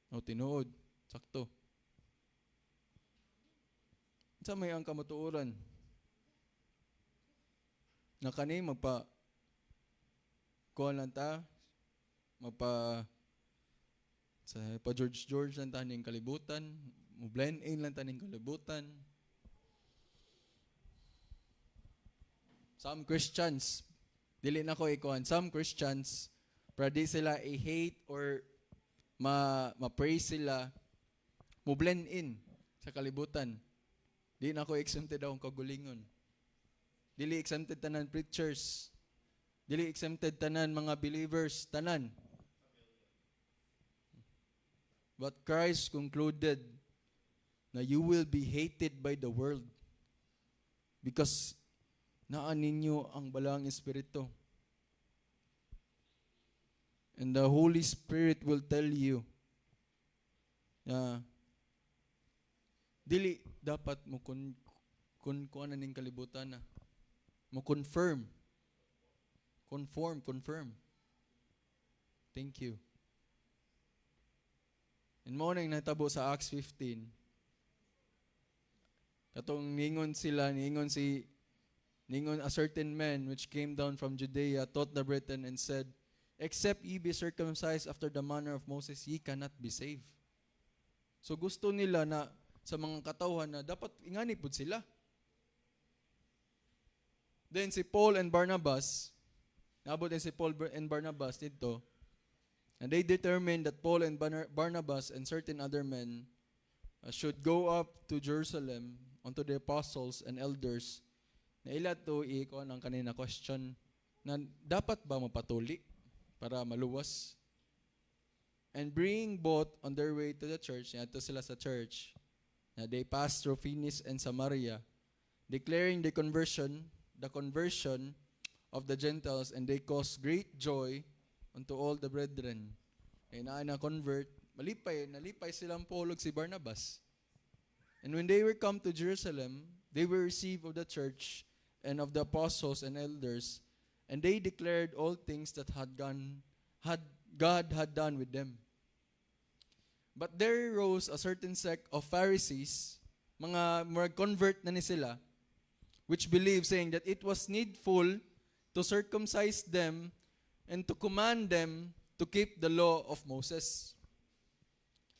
Tinuod. Sakto. Sa may ang kamatuoran. Na kani kuha lang ta, pa George lang ta ning kalibutan, mo blend in lang ta ning kalibutan. Some Christians, dili na ko ikuan, some Christians, di sila i-hate or ma-praise sila, mo blend in sa kalibutan. Di na ko exempted daw ang kagulingon. Dili exempted tanan preachers. Dili exempted tanan mga believers, tanan. But Christ concluded na you will be hated by the world because naan ninyo ang balang espiritu. And the Holy Spirit will tell you na dili dapat mo kun ano ning kalibutan na mo confirm. Confirm. Thank you. And morning natabo sa Acts 15. Katong ningon a certain man which came down from Judea taught the brethren and said, except ye be circumcised after the manner of Moses, ye cannot be saved. So gusto nila na sa mga katawhan na dapat ingani pud sila. Then si Paul and Barnabas, naabot si Paul and Barnabas dito, and they determined that Paul and Barnabas and certain other men should go up to Jerusalem unto the apostles and elders. Na ila to ikuan ang kanina question na dapat ba mapatuli para maluwas? And bring both on their way to the church, yato sila sa church, na they passed through Phoenicia and Samaria, declaring the conversion of the Gentiles, and they caused great joy unto all the brethren. Ay na convert, nalipay silang Paul ug si Barnabas. And when they were come to Jerusalem, they were received of the church and of the apostles and elders, and they declared all things that God had done with them. But there rose a certain sect of Pharisees, mga convert na ni sila, which believed, saying that it was needful to circumcise them and to command them to keep the law of Moses.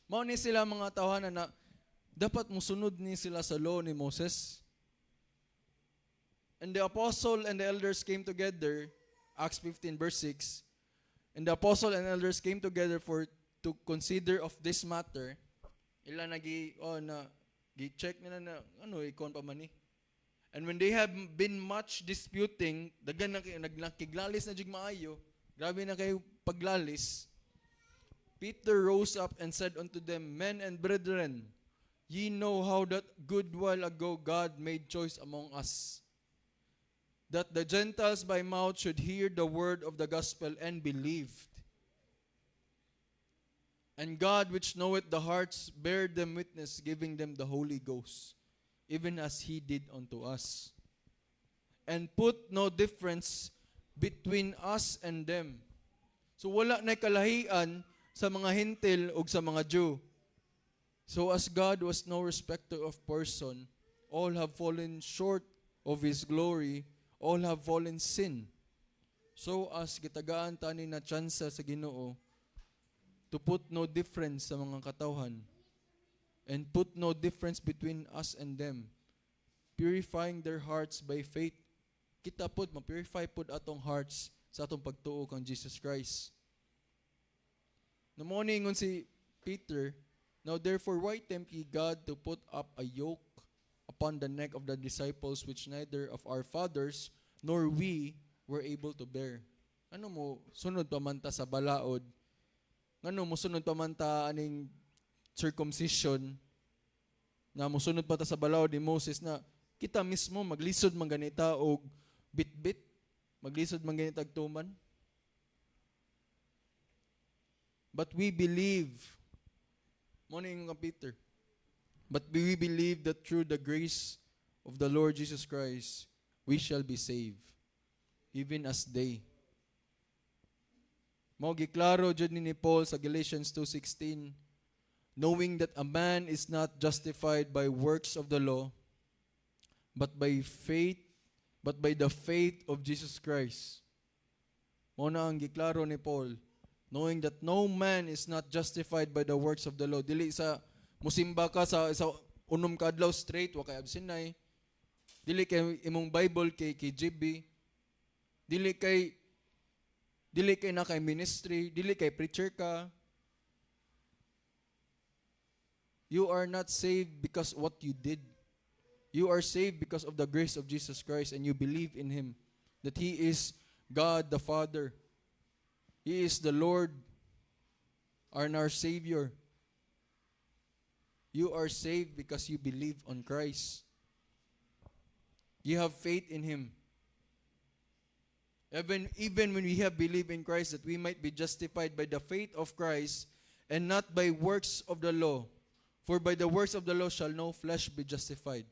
Mao ni sila mga tawanan na dapat musunod ni sila sa law ni Moses. And the apostle and the elders came together, Acts 15 verse 6, and the apostle and elders came together to consider of this matter. Ila gi-check nila na ikon pa man ni. And when they have been much disputing, dagan nagkiglalis na jig maayo, grabe na kayo paglalis. Peter rose up and said unto them, Men and brethren, ye know how that good while ago God made choice among us, that the Gentiles by mouth should hear the word of the gospel and believed. And God, which knoweth the hearts, bare them witness, giving them the Holy Ghost, even as He did unto us. And put no difference between us and them. So wala na kalahian sa mga Hentil ug sa mga Jew. So as God was no respecter of person, all have fallen short of His glory, all have fallen sin. So as gitagaan tani na tsansa sa Ginoo, to put no difference sa mga katawhan, and put no difference between us and them, purifying their hearts by faith. Kita pod, ma-purify pod atong hearts sa atong pagtuo kang Jesus Christ. Namoningon si Peter, Now therefore why tempt ye God to put up a yoke upon the neck of the disciples which neither of our fathers nor we were able to bear? Ano mo, sunod pa man ta sa balaod? Ano mo, sunod pa man ta aning circumcision? Na mo sunod pa ta sa balaod ni Moses na kita mismo maglisod man ganita og bit-bit, maglisod man ganita tuman. But we believe, mo na yung Peter, but we believe that through the grace of the Lord Jesus Christ, we shall be saved, even as they. Mo giklaro jud ni Paul sa Galatians 2:16, knowing that a man is not justified by works of the law, but by the faith of Jesus Christ. Mo na ang giklaro ni Paul, knowing that no man is not justified by the works of the law. Dili sa musimba ka sa unom ka adlaw straight wa kay absinay. Dili kay imong Bible kay KB. Dili kay na kay ministry, dili kay preacher ka. You are not saved because what you did. You are saved because of the grace of Jesus Christ, and you believe in Him, that He is God the Father. He is the Lord and our Savior. You are saved because you believe on Christ. You have faith in Him. Even when we have believed in Christ, that we might be justified by the faith of Christ and not by works of the law. For by the works of the law shall no flesh be justified.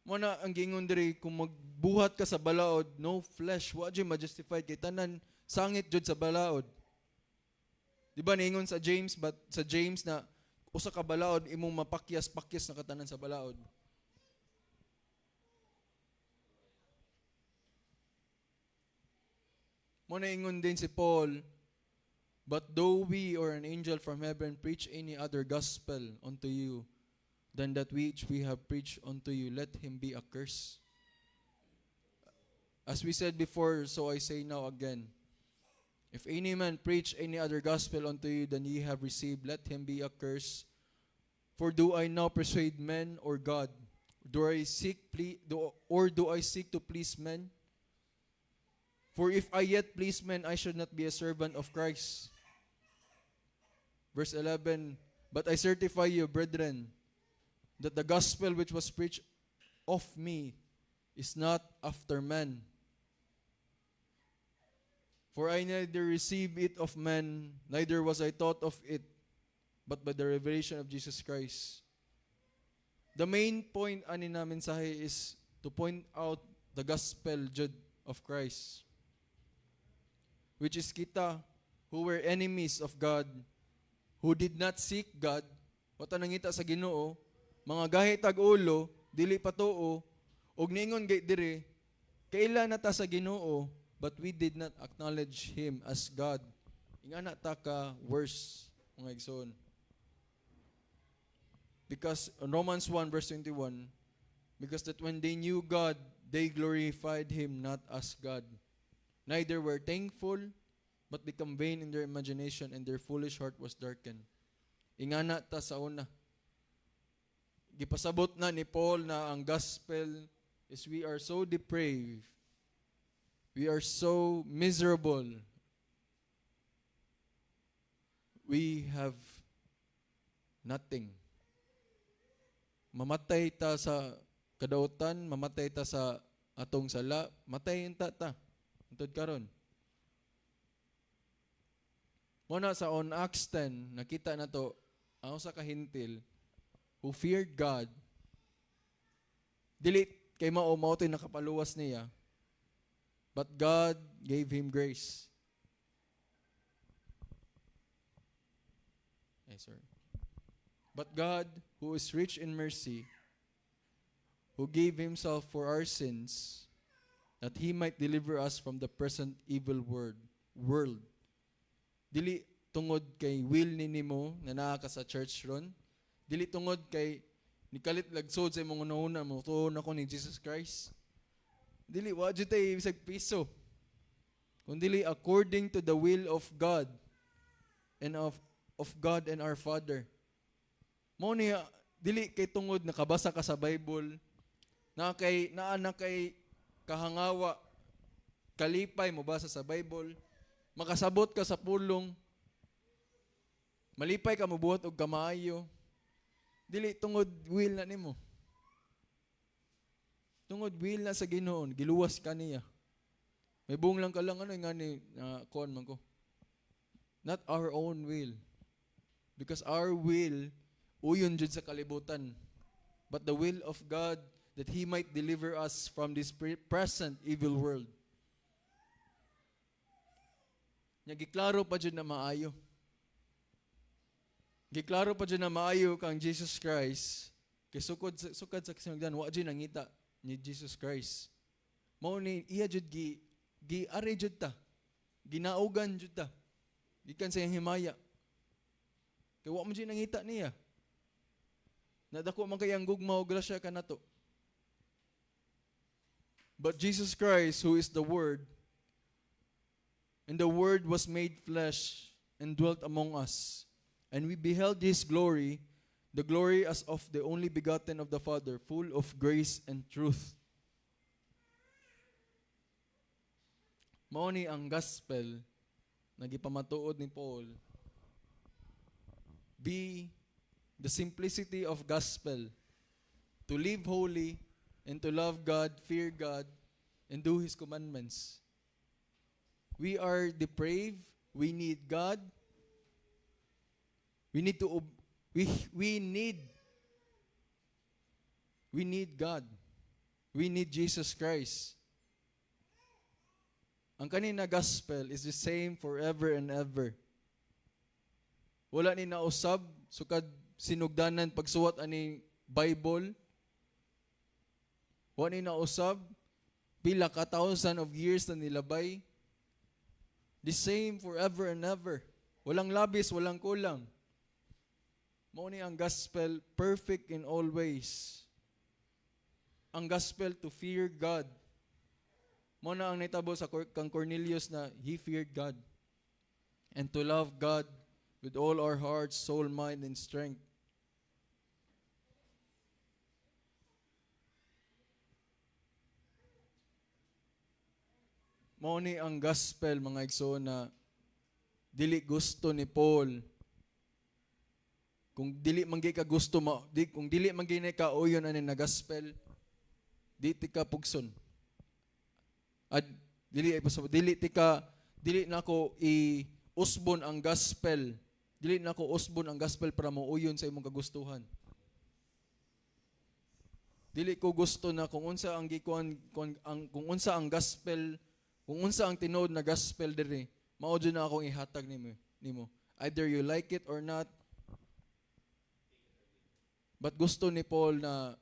Muna ang gingon diri, kung magbuhat ka sa balaod, no flesh, wa jud ma-justified kay tanan sangit jud sa balaod. Di ba ningon sa James na usa ka balaod imong mapakyas-pakyas na katanan sa balaod. Mo na ingon din si Paul, but though we or an angel from heaven preach any other gospel unto you than that which we have preached unto you, let him be accursed. As we said before, so I say now again, if any man preach any other gospel unto you than ye have received, let him be accursed. For do I now persuade men or God? Do I seek to please men? For if I yet please men, I should not be a servant of Christ. Verse 11, but I certify you, brethren, that the gospel which was preached of me is not after man. For I neither received it of man, neither was I taught of it, but by the revelation of Jesus Christ. The main point ani na mensahe is to point out the gospel jud of Christ, which is kita who were enemies of God who did not seek God, wata nangita sa Ginoo, mga gahi tag ulo, dili patuo, ug ningon gay dire, kaila na ta sa Ginoo, but we did not acknowledge Him as God. Ingana ta ka worse, mga igsoon. Because Romans 1 verse 21, because that when they knew God, they glorified Him not as God. Neither were thankful, but become vain in their imagination, and their foolish heart was darkened. Ingana ta sa una. Gipasabot na ni Paul na ang gospel is we are so depraved. We are so miserable. We have nothing. Mamatay ta sa kadautan, mamatay ta sa atong sala, matayin ta. Untod karon. Muna sa on Acts 10, nakita na to, ang usa ka hintil who feared God, dili kay mao to'y nakapaluwas niya, but God gave him grace. Sorry. But God, who is rich in mercy, who gave Himself for our sins, that He might deliver us from the present evil world. Dili tungod kay will ni nimo na naa ka sa church ron. Dili tungod kay nikalit lagsod sa imong una mo tuon ako ni Jesus Christ. Dili wa jud tay bisag piso. Kundi according to the will of God and of God and our Father. Mao ni dili kay tungod nakabasa ka sa Bible na kay kahangawa kalipay mo basa sa Bible, makasabot ka sa pulong, malipay ka mobuhat og kamaayo. Dili tungod will na nimo. Tungod will na sa Ginoo, giluwas ka niya. May buong lang ka lang ngani kuan man ko. Not our own will. Because our will uyon jud sa kalibutan. But the will of God that He might deliver us from this present evil world. Nya giklaro pa jud na maayo. Giklaro pa jud na maayo kang Jesus Christ. Kay sukad sa kasinugdan wa jud nangita ni Jesus Christ. Mao ni iya jud are jud ta. Ginaugan jud ta. Gikan sa iyang himaya. Kay wa man jud nangita niya. Nadako man kay ang gugma o grasya kanato. But Jesus Christ, who is the Word, and the Word was made flesh and dwelt among us, and we beheld His glory, the glory as of the only begotten of the Father, full of grace and truth. Mao ni ang gospel na gipamatuod ni Paul. Be the simplicity of gospel, to live holy and to love God, fear God, and do His commandments. We are depraved. We need God. We need God. We need Jesus Christ. Ang kanina gospel is the same forever and ever. Wala ni nausab, sukad sinugdanan pagsuwat ani Bible. Wala ni nausab, pila ka thousand of years na nilabay. The same forever and ever. Walang labis, walang kulang. Mao ni ang gospel, perfect in all ways. Ang gospel to fear God. Mao na ang nitabo sa kang Cornelius na he feared God. And to love God with all our heart, soul, mind, and strength. Mao ni ang gospel, mga igsoon, na dili gusto ni Paul. Kung dili man gyud ka gusto kung dili man gyud ka uyon ani na gospel, di ti ka pugson. At dili nako usbon ang gospel. Dili nako usbon ang gospel para mauyon sa imong kagustuhan. Dili ko gusto na kung unsa ang kung unsa ang gospel, kung unsa ang tinuod na gospel diri, mao jud na akong ihatag nimo. Either you like it or not. But gusto ni Paul na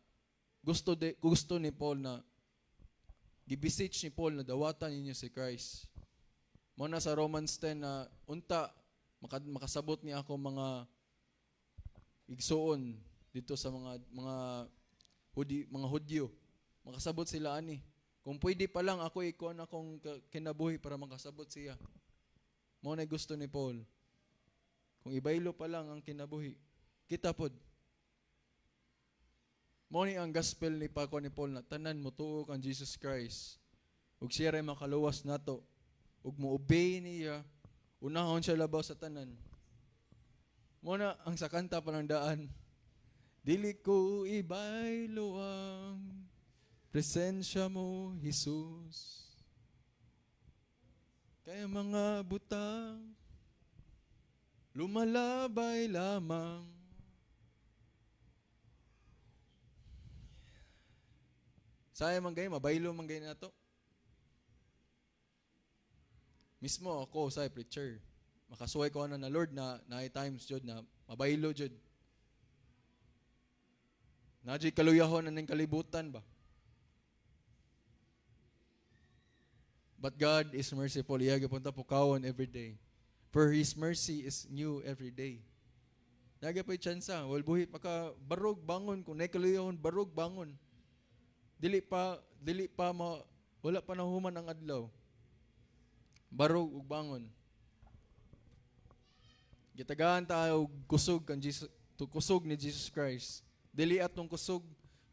gibisich ni Paul na dawatan ninyo si Christ. Mo na sa Romans 10 na unta makasabot ni ako mga igsoon dito sa mga Hudyo. Makasabot sila ani. Kung pwede pa lang ako ikuan akong kinabuhi para makasabot siya. Mo na gusto ni Paul. Kung ibaylo pa lang ang kinabuhi, kita pod. Mo ni ang gospel ni Paul na tanan mo tuo kang Jesus Christ. Ug siya ray makaluwas nato. Ug mo obey niya, unahon siya labaw sa tanan. Mo na ang sa kanta pa ng daan. Dili ko ibaylo ang presensya mo, Jesus. Kaya mga butang lumalabay lamang. Saya man gay, mabaylo man gay na to. Mismo ako, sa preacher. Makasuway ko na Lord na times jud na mabaylo jud. Nadji kaluyahon aning kalibutan ba? But God is merciful. Iya gipunta pukawon every day. For His mercy is new every day. Naga pa'y tsansa. Wal buhi pa ka barog bangon. Kung naikaluyahon, barog bangon. Dili pa wala pa nahuman ang adlaw. Barog ug bangon. Gitagaan tayo kusog kan Jesus, kusog ni Jesus Christ. Dili atong kusog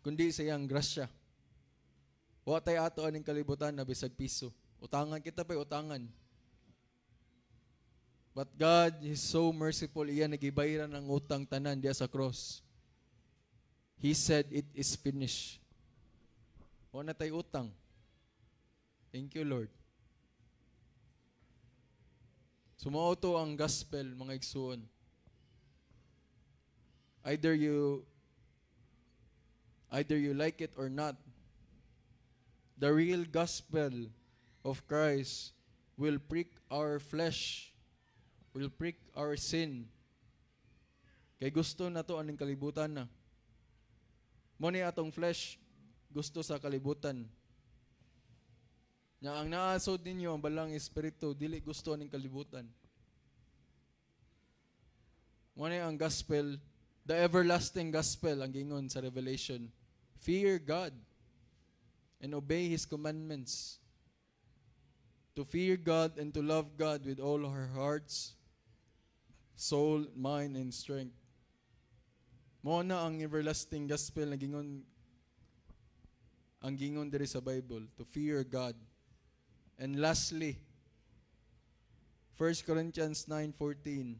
kundi sa iyang grasya. Wa tay ato aning kalibutan na bisag piso. Utangan kita pa'y utangan. But God is so merciful. Iya nagibayaran ang utang tanan diya sa cross. He said it is finished. Wa na tay utang. Thank you, Lord. Sumao to ang gospel, mga igsoon. Either you like it or not, the real gospel of Christ will prick our flesh, will prick our sin. Kay gusto na to aning kalibutan na. Mo ni atong flesh gusto sa kalibutan. Nya ang naasod ninyo ang balang espiritu dili gusto aning kalibutan. Mo ni ang gospel, the everlasting gospel ang gingon sa Revelation. Fear God and obey His commandments. To fear God and to love God with all our hearts, soul, mind, and strength. Mo na ang everlasting gospel na gingon diri sa Bible, to fear God. And lastly, 1 Corinthians 9:14.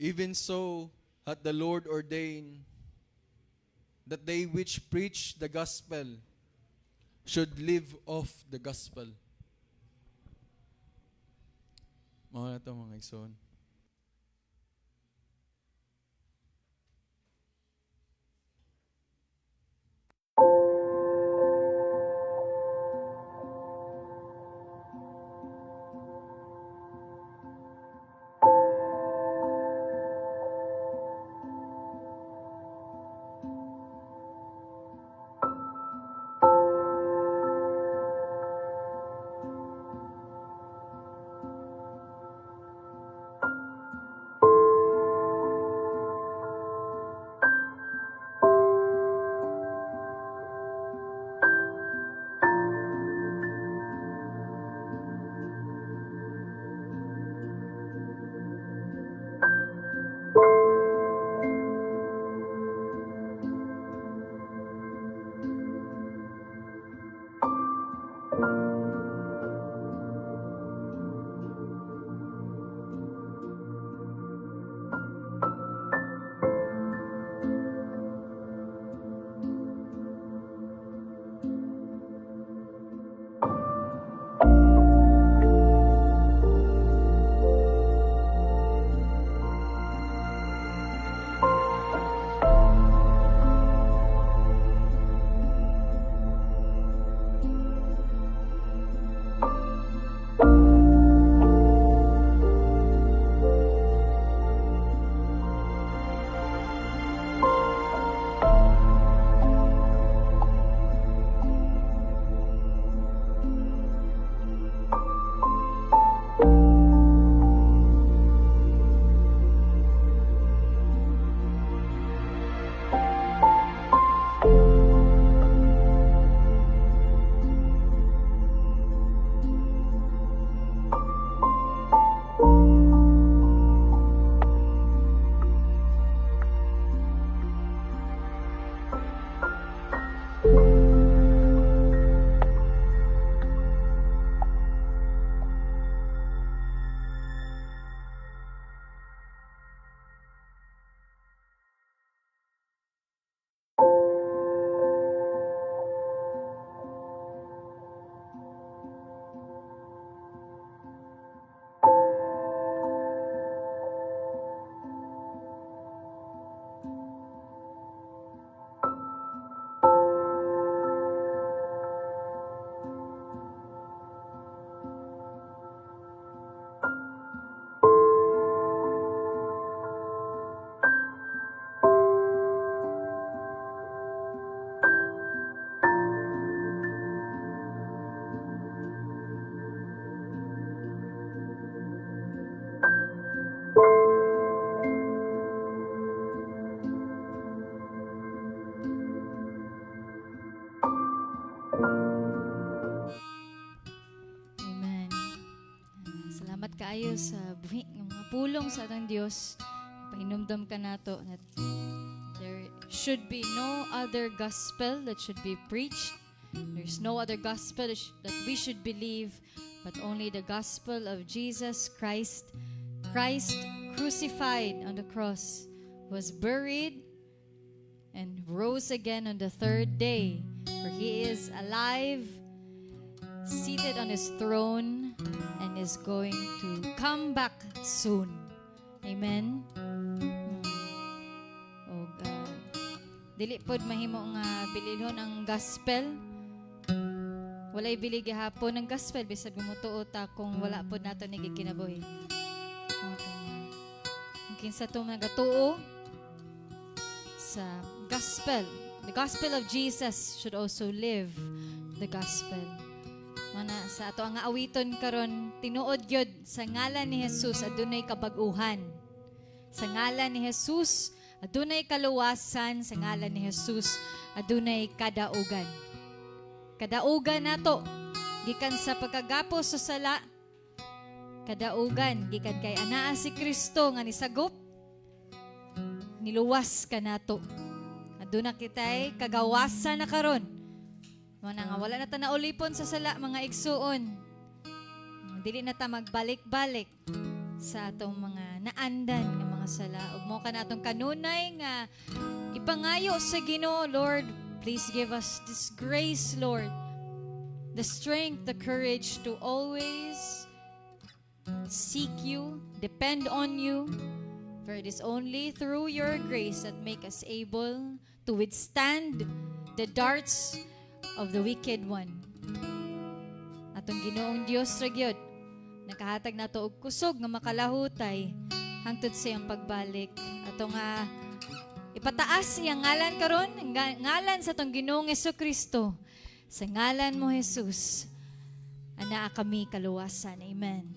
Even so hath the Lord ordained that they which preach the gospel should live off the gospel. Mga na ito, mga igsoon. Amen. Salamat kaayo sa buhi ng mga pulong sa atong Dios. Pahinumdum ka nato that there should be no other gospel that should be preached. There's no other gospel that we should believe, but only the gospel of Jesus Christ. Christ crucified on the cross, was buried, and rose again on the third day. For he is alive, seated on his throne, and is going to come back soon. Amen. Og dili pod mahimo nga bililhon ang gospel. Walay bili gihapon ang gospel bisag gumutuo ta kung wala pod nato ni gikinabuhi. Ang kinsa to nagatuo sa gospel. The gospel of Jesus should also live the gospel. Mana sa ato ang awiton karon tinuod gyud sa ngalan ni Jesus adunay kabag-uhan. Sa ngalan ni Jesus adunay kaluwasan, sa ngalan ni Jesus adunay kadaugan. Kadaugan nato gikan sa pagkagapos sa sala. Kadaugan gikan kay anaa si Kristo nga nisagop niluwas ka nato. Aduna kitay kagawasan na karon. Mana nga wala na ta naulipon sa sala mga igsuon. Dili na ta magbalik-balik sa atong mga naandan nga mga sala. Ug mo ka na atong kanunay nga ipangayo sa Ginoo, Lord. Please give us this grace, Lord. The strength, the courage to always seek you, depend on you. For it is only through your grace that make us able to withstand the darts of the wicked one. Atong Ginoong Dios ra gyud nakahatag nato og kusog nga makalahutay hangtod sa iyang pagbalik. Atong ipataas iyang ngalan karon, ngalan sa atong Ginoong Jesucristo. Sa ngalan mo Jesus, anaa kami kaluwasan. Amen.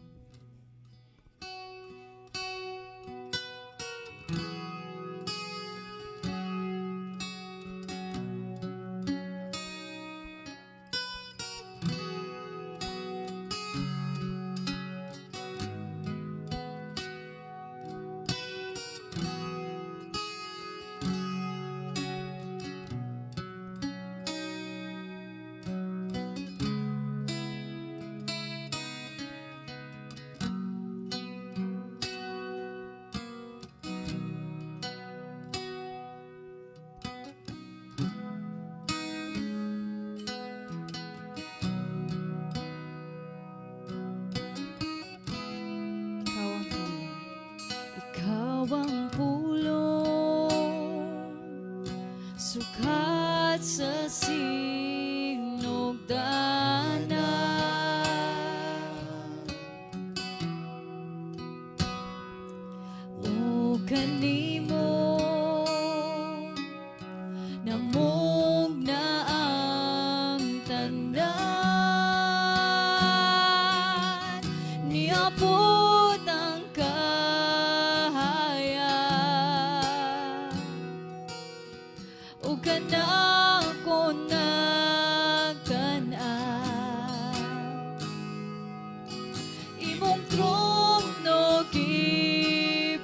Ang pulong sukat sa sinugdanan o kanimo namog na ang tanan niabot ang kana ko nagtan-an imong trono gipiyaan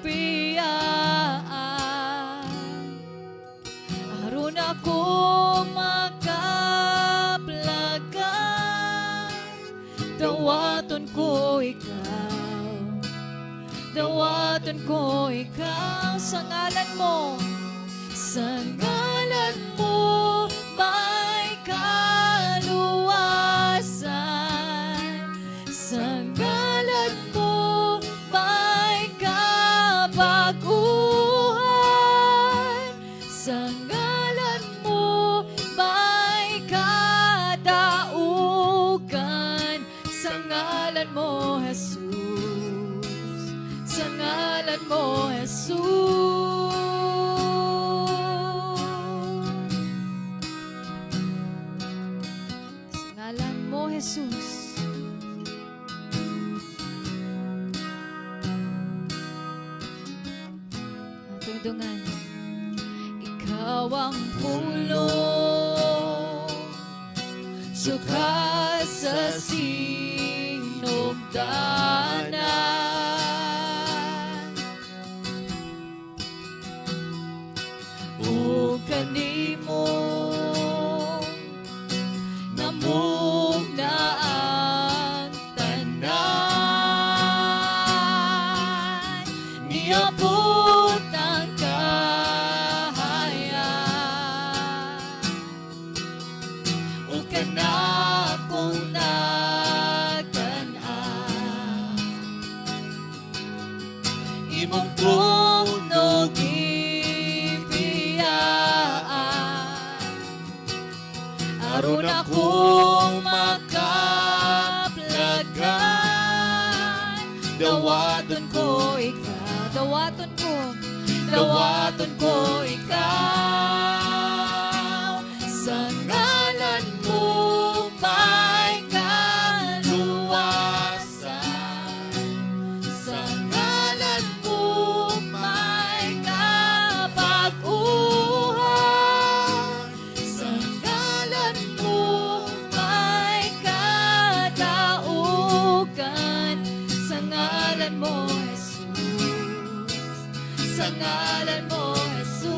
aron ako makaplagan dawaton ko ikaw sa ngalan mo may kaluwasan. Sa ngalan mo may kabaguhan. Sa ngalan mo may kadaugan. Sa ngalan mo, Jesus. Sa ngalan mo, Jesus. Jesus. Ating dungan. Ikaw ang pulong suka sa sinugdanan. O kanimo namog na ang tanan, niabot ang kahayag. O kanakong nagtanan, imong puno aron akong makaplagan. Dawaton ko ikaw, dawaton ko ikaw. Sa ngalan mo may kaluwasan, sa ngalan mo may kapag-uhan, sa ngalan mo may kadaugan, sa ngalan mo Jesus, sa ngalan mo Jesus.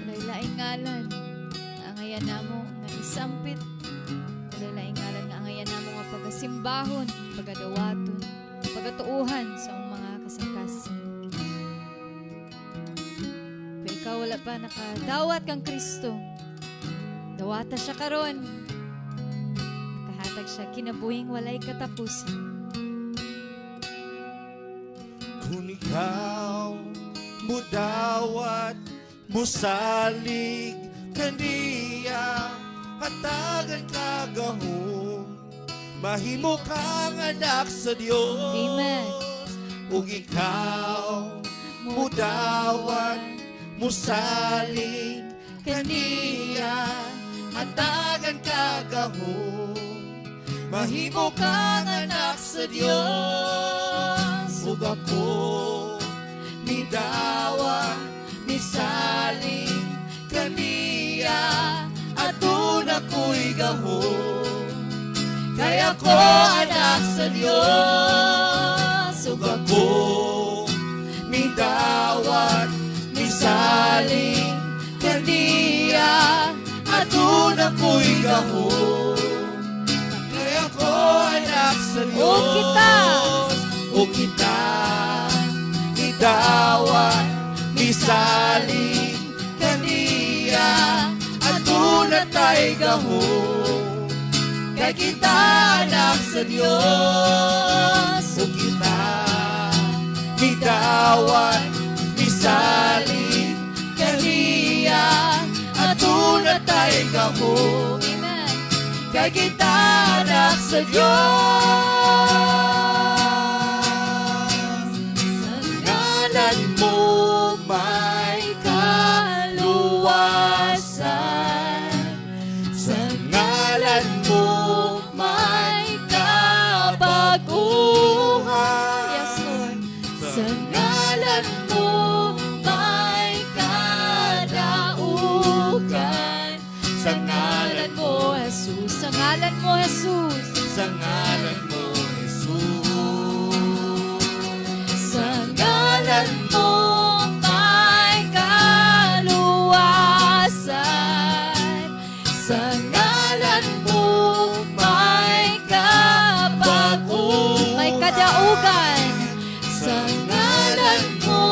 Walay laing ngalan nga angayan namo nga isampit, walay laing ngalan nga angayan namo nga pagasimbahon, pagadawaton, pagatuuhan sa mga kasangkasan. Kung ikaw wala pa nakadawat kang Kristo, dawata siya karon, kahatag siya kinabuhing walay katapusan. Kung ikaw mudawat, musalig kaniya, hatagan kagahom, mahimo kang anak sa Dios. Amen. Ug ikaw mudawat, musalig kaniya, hatagan kagahom, mahimo kang anak sa Dios. Ug ako midawat, misalig kaniya, atun ako'y gahom, kaya ko anak sa Dios. Ug ako midawat, misalig kaniya, atun ako'y gahom, kaya ko anak sa Dios. O kita midawat, misalig kaniya, atun atay gahom, kay kita anak sa Dios. O kita midawat, misalig kaniya, atun atay gahom, Amen. kay kita anak sa Dios. Sa ngalan mo may kaluwasan, sa ngalan mo may kabaguhan, Yes, Lord. sa ngalan mo may kadaugan, sa ngalan mo Jesus, sa ngalan mo, Jesus. sa ngalan mo Jesus. Sa ngalan mo may kaluwasan, sa ngalan mo may kabaguhan, may kadaugan, sa ngalan mo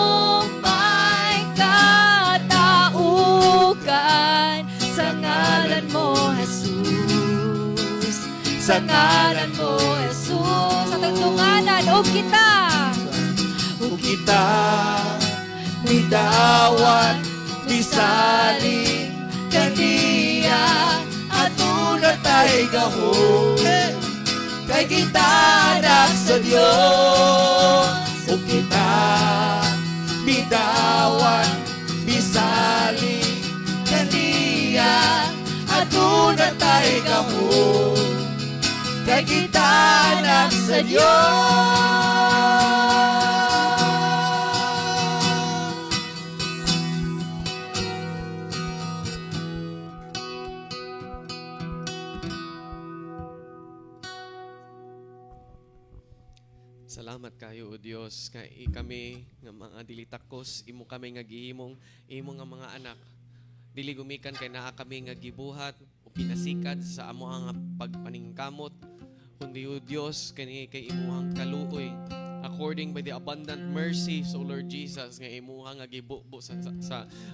may kataugan, sa ngalan mo Jesus, sa ngalan mo Jesus. Sa tagtunganan, o kita, Kung kita midawat, misalig kaniya, atun atay gahom, kay kita anak sa Dios. O kita midawat, misalig kaniya, atun atay gahom, kay kita anak sa Dios. Salamat kayo, O Dios, kay kami nga mga dilitakos, imo kami nga gihimong imo nga mga anak. Dili gumikan kay naa kami nga gibuhat o pinasikad sa amo nga pagpaningkamot, kundi O Dios kani kay imuhang kaluoy according by the abundant mercy, so Lord Jesus, nga imuhang nga gibubo sa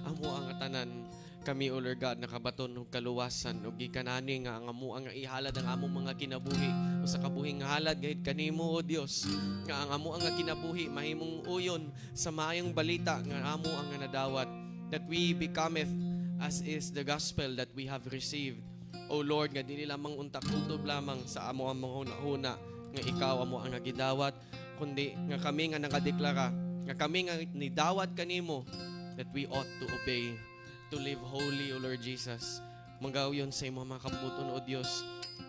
amo ang tanan. Kami, O Lord God, nakabaton og kaluwasan ug gikanani nga ang amo ang ihalad ang among mga kinabuhi o sa kabuhing halad gayud kanimo, O Dios, nga ang amo ang kinabuhi mahimong uyon sa maayong balita nga amo ang nadawat, that we becometh as is the gospel that we have received. O Lord, nga dili lamang untak kutob lamang sa amo ang mga una nga ikaw amo ang nagidawat, kundi nga kami nga nakadeklara nga kami nga nidawat kanimo, that we ought to obey, to live holy, O Lord Jesus. Manggayon sa imo mga kabuton, O Dios.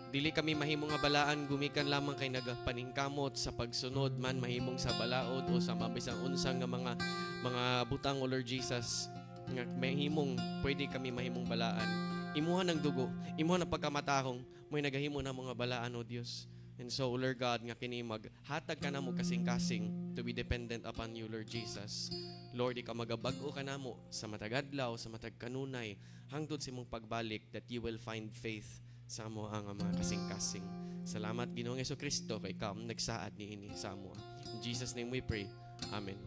Dili kami mahimong nga balaan gumikan lamang kay nagapaningkamot sa pagsunod man mahimong sa balaod o sa mabisang unsang nga mga butang, O Lord Jesus. Nga mahimong pwede kami mahimong balaan. Imuha ng dugo, imuha ng pagkamatahong, mo'y nagahimo na mga balaan, O Dios. And so, Lord God, nga kini maghatag ka na mo kasing-kasing to be dependent upon you, Lord Jesus. Lord, ikaw magabag-o ka na mo sa matagadlaw, sa matagkanunay, hangtod sa imong pagbalik, that you will find faith sa amo ang mga kasing-kasing. Salamat, Ginoong Jesucristo, kay ikaw nagsaad ni ini sa amo. In Jesus' name we pray. Amen.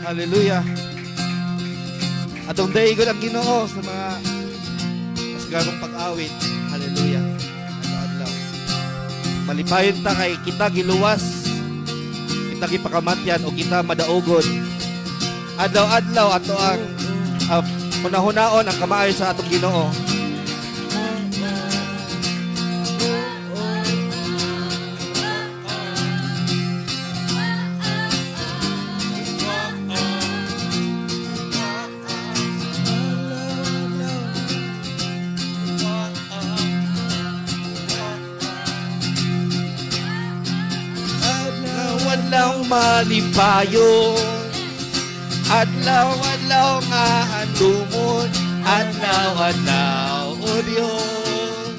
Hallelujah. Atong daigod ang Ginoo sa mga masgarong pag-awit. Hallelujah. Adlaw-adlaw. Malipayon ta kay kita giluwas, kita gipakamatyan o kita madaogon. Adlaw-adlaw ato ang hunahunaon ang kamaayo sa atong Ginoo. Adlaw malipayon, adlaw-adlaw nga handumon, adlaw-adlaw o Dios,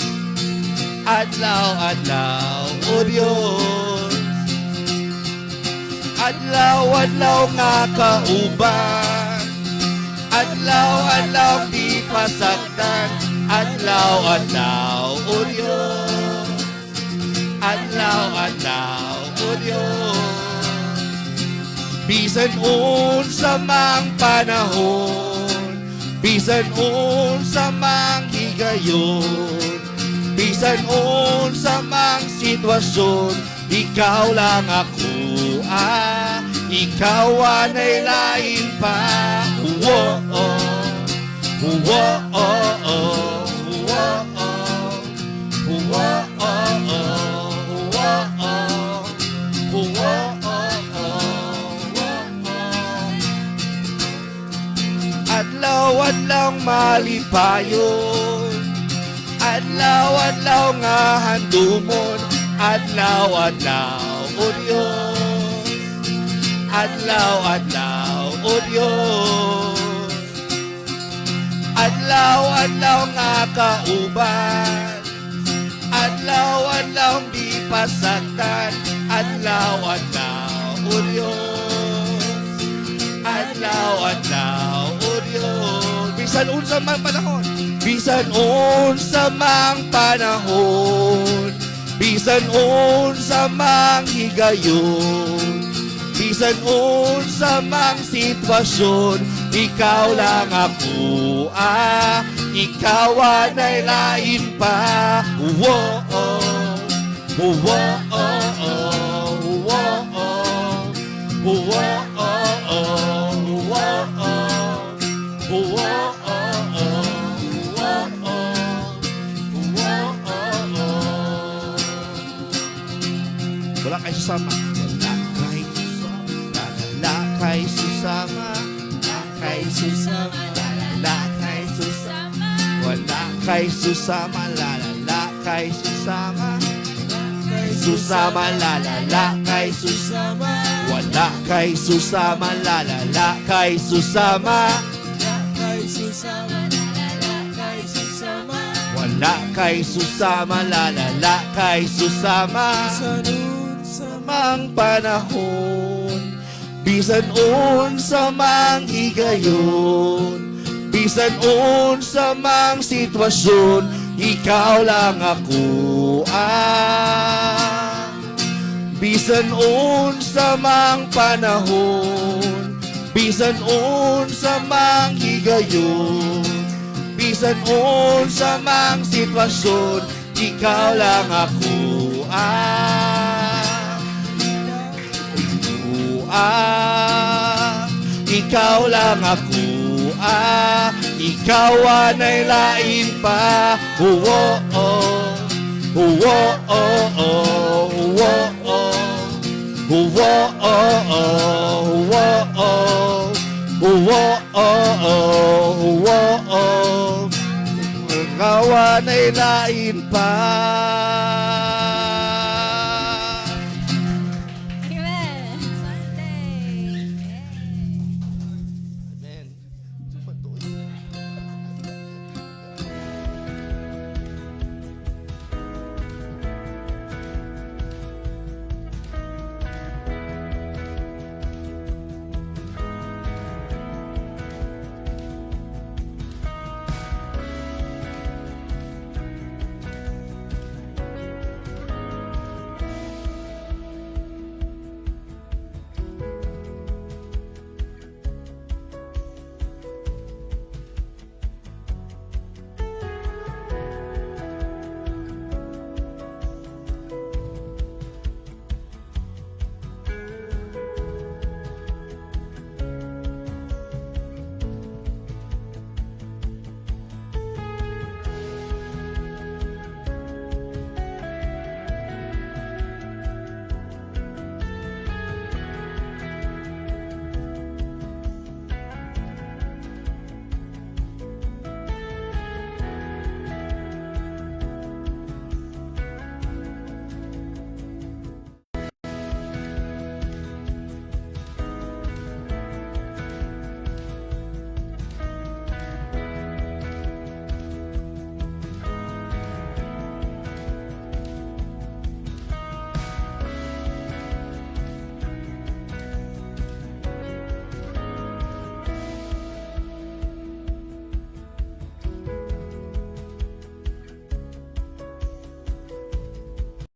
adlaw-adlaw o Dios, adlaw-adlaw nga kauban, adlaw-adlaw di pasagdan, adlaw-adlaw o Dios, adlaw-adlaw o Dios. Bisan unsa mang panahon, bisan unsa mang higayon, bisan unsa mang sitwasyon, ikaw lang ako, ikaw anay lain pa. Whoa, adlaw-adlaw malipayon, adlaw-adlaw nga handumon, adlaw-adlaw o Dios, adlaw-adlaw o Dios, adlaw-adlaw nga kauban, adlaw-adlaw di pasagdan, adlaw-adlaw o Dios, adlaw-adlaw o Dios. Bisan unsa mang panahon, bisan unsa mang panahon, bisan unsa mang higayon, bisan unsa mang sitwasyon, ikaw lang ako, ikaw anay lain pa. Wala kayo susama, wala kayo susama, wala kayo susama, wala kayo susama, wala kayo susama, susama, lalala kayo susama, wala kayo susama, lalala kayo susama, wala Wala kay susama, lalala kay susama. Sa mang panahon, bisan unsa mang higayon, bisan unsa mang sitwasyon, ikaw lang ako. Bisan unsa mang panahon, bisan unsa mang higayon, bisan unsa mang sitwasyon, ikaw lang ako. Ikaw lang ako. Ikaw anay lain pa. Ikaw anay lain pa.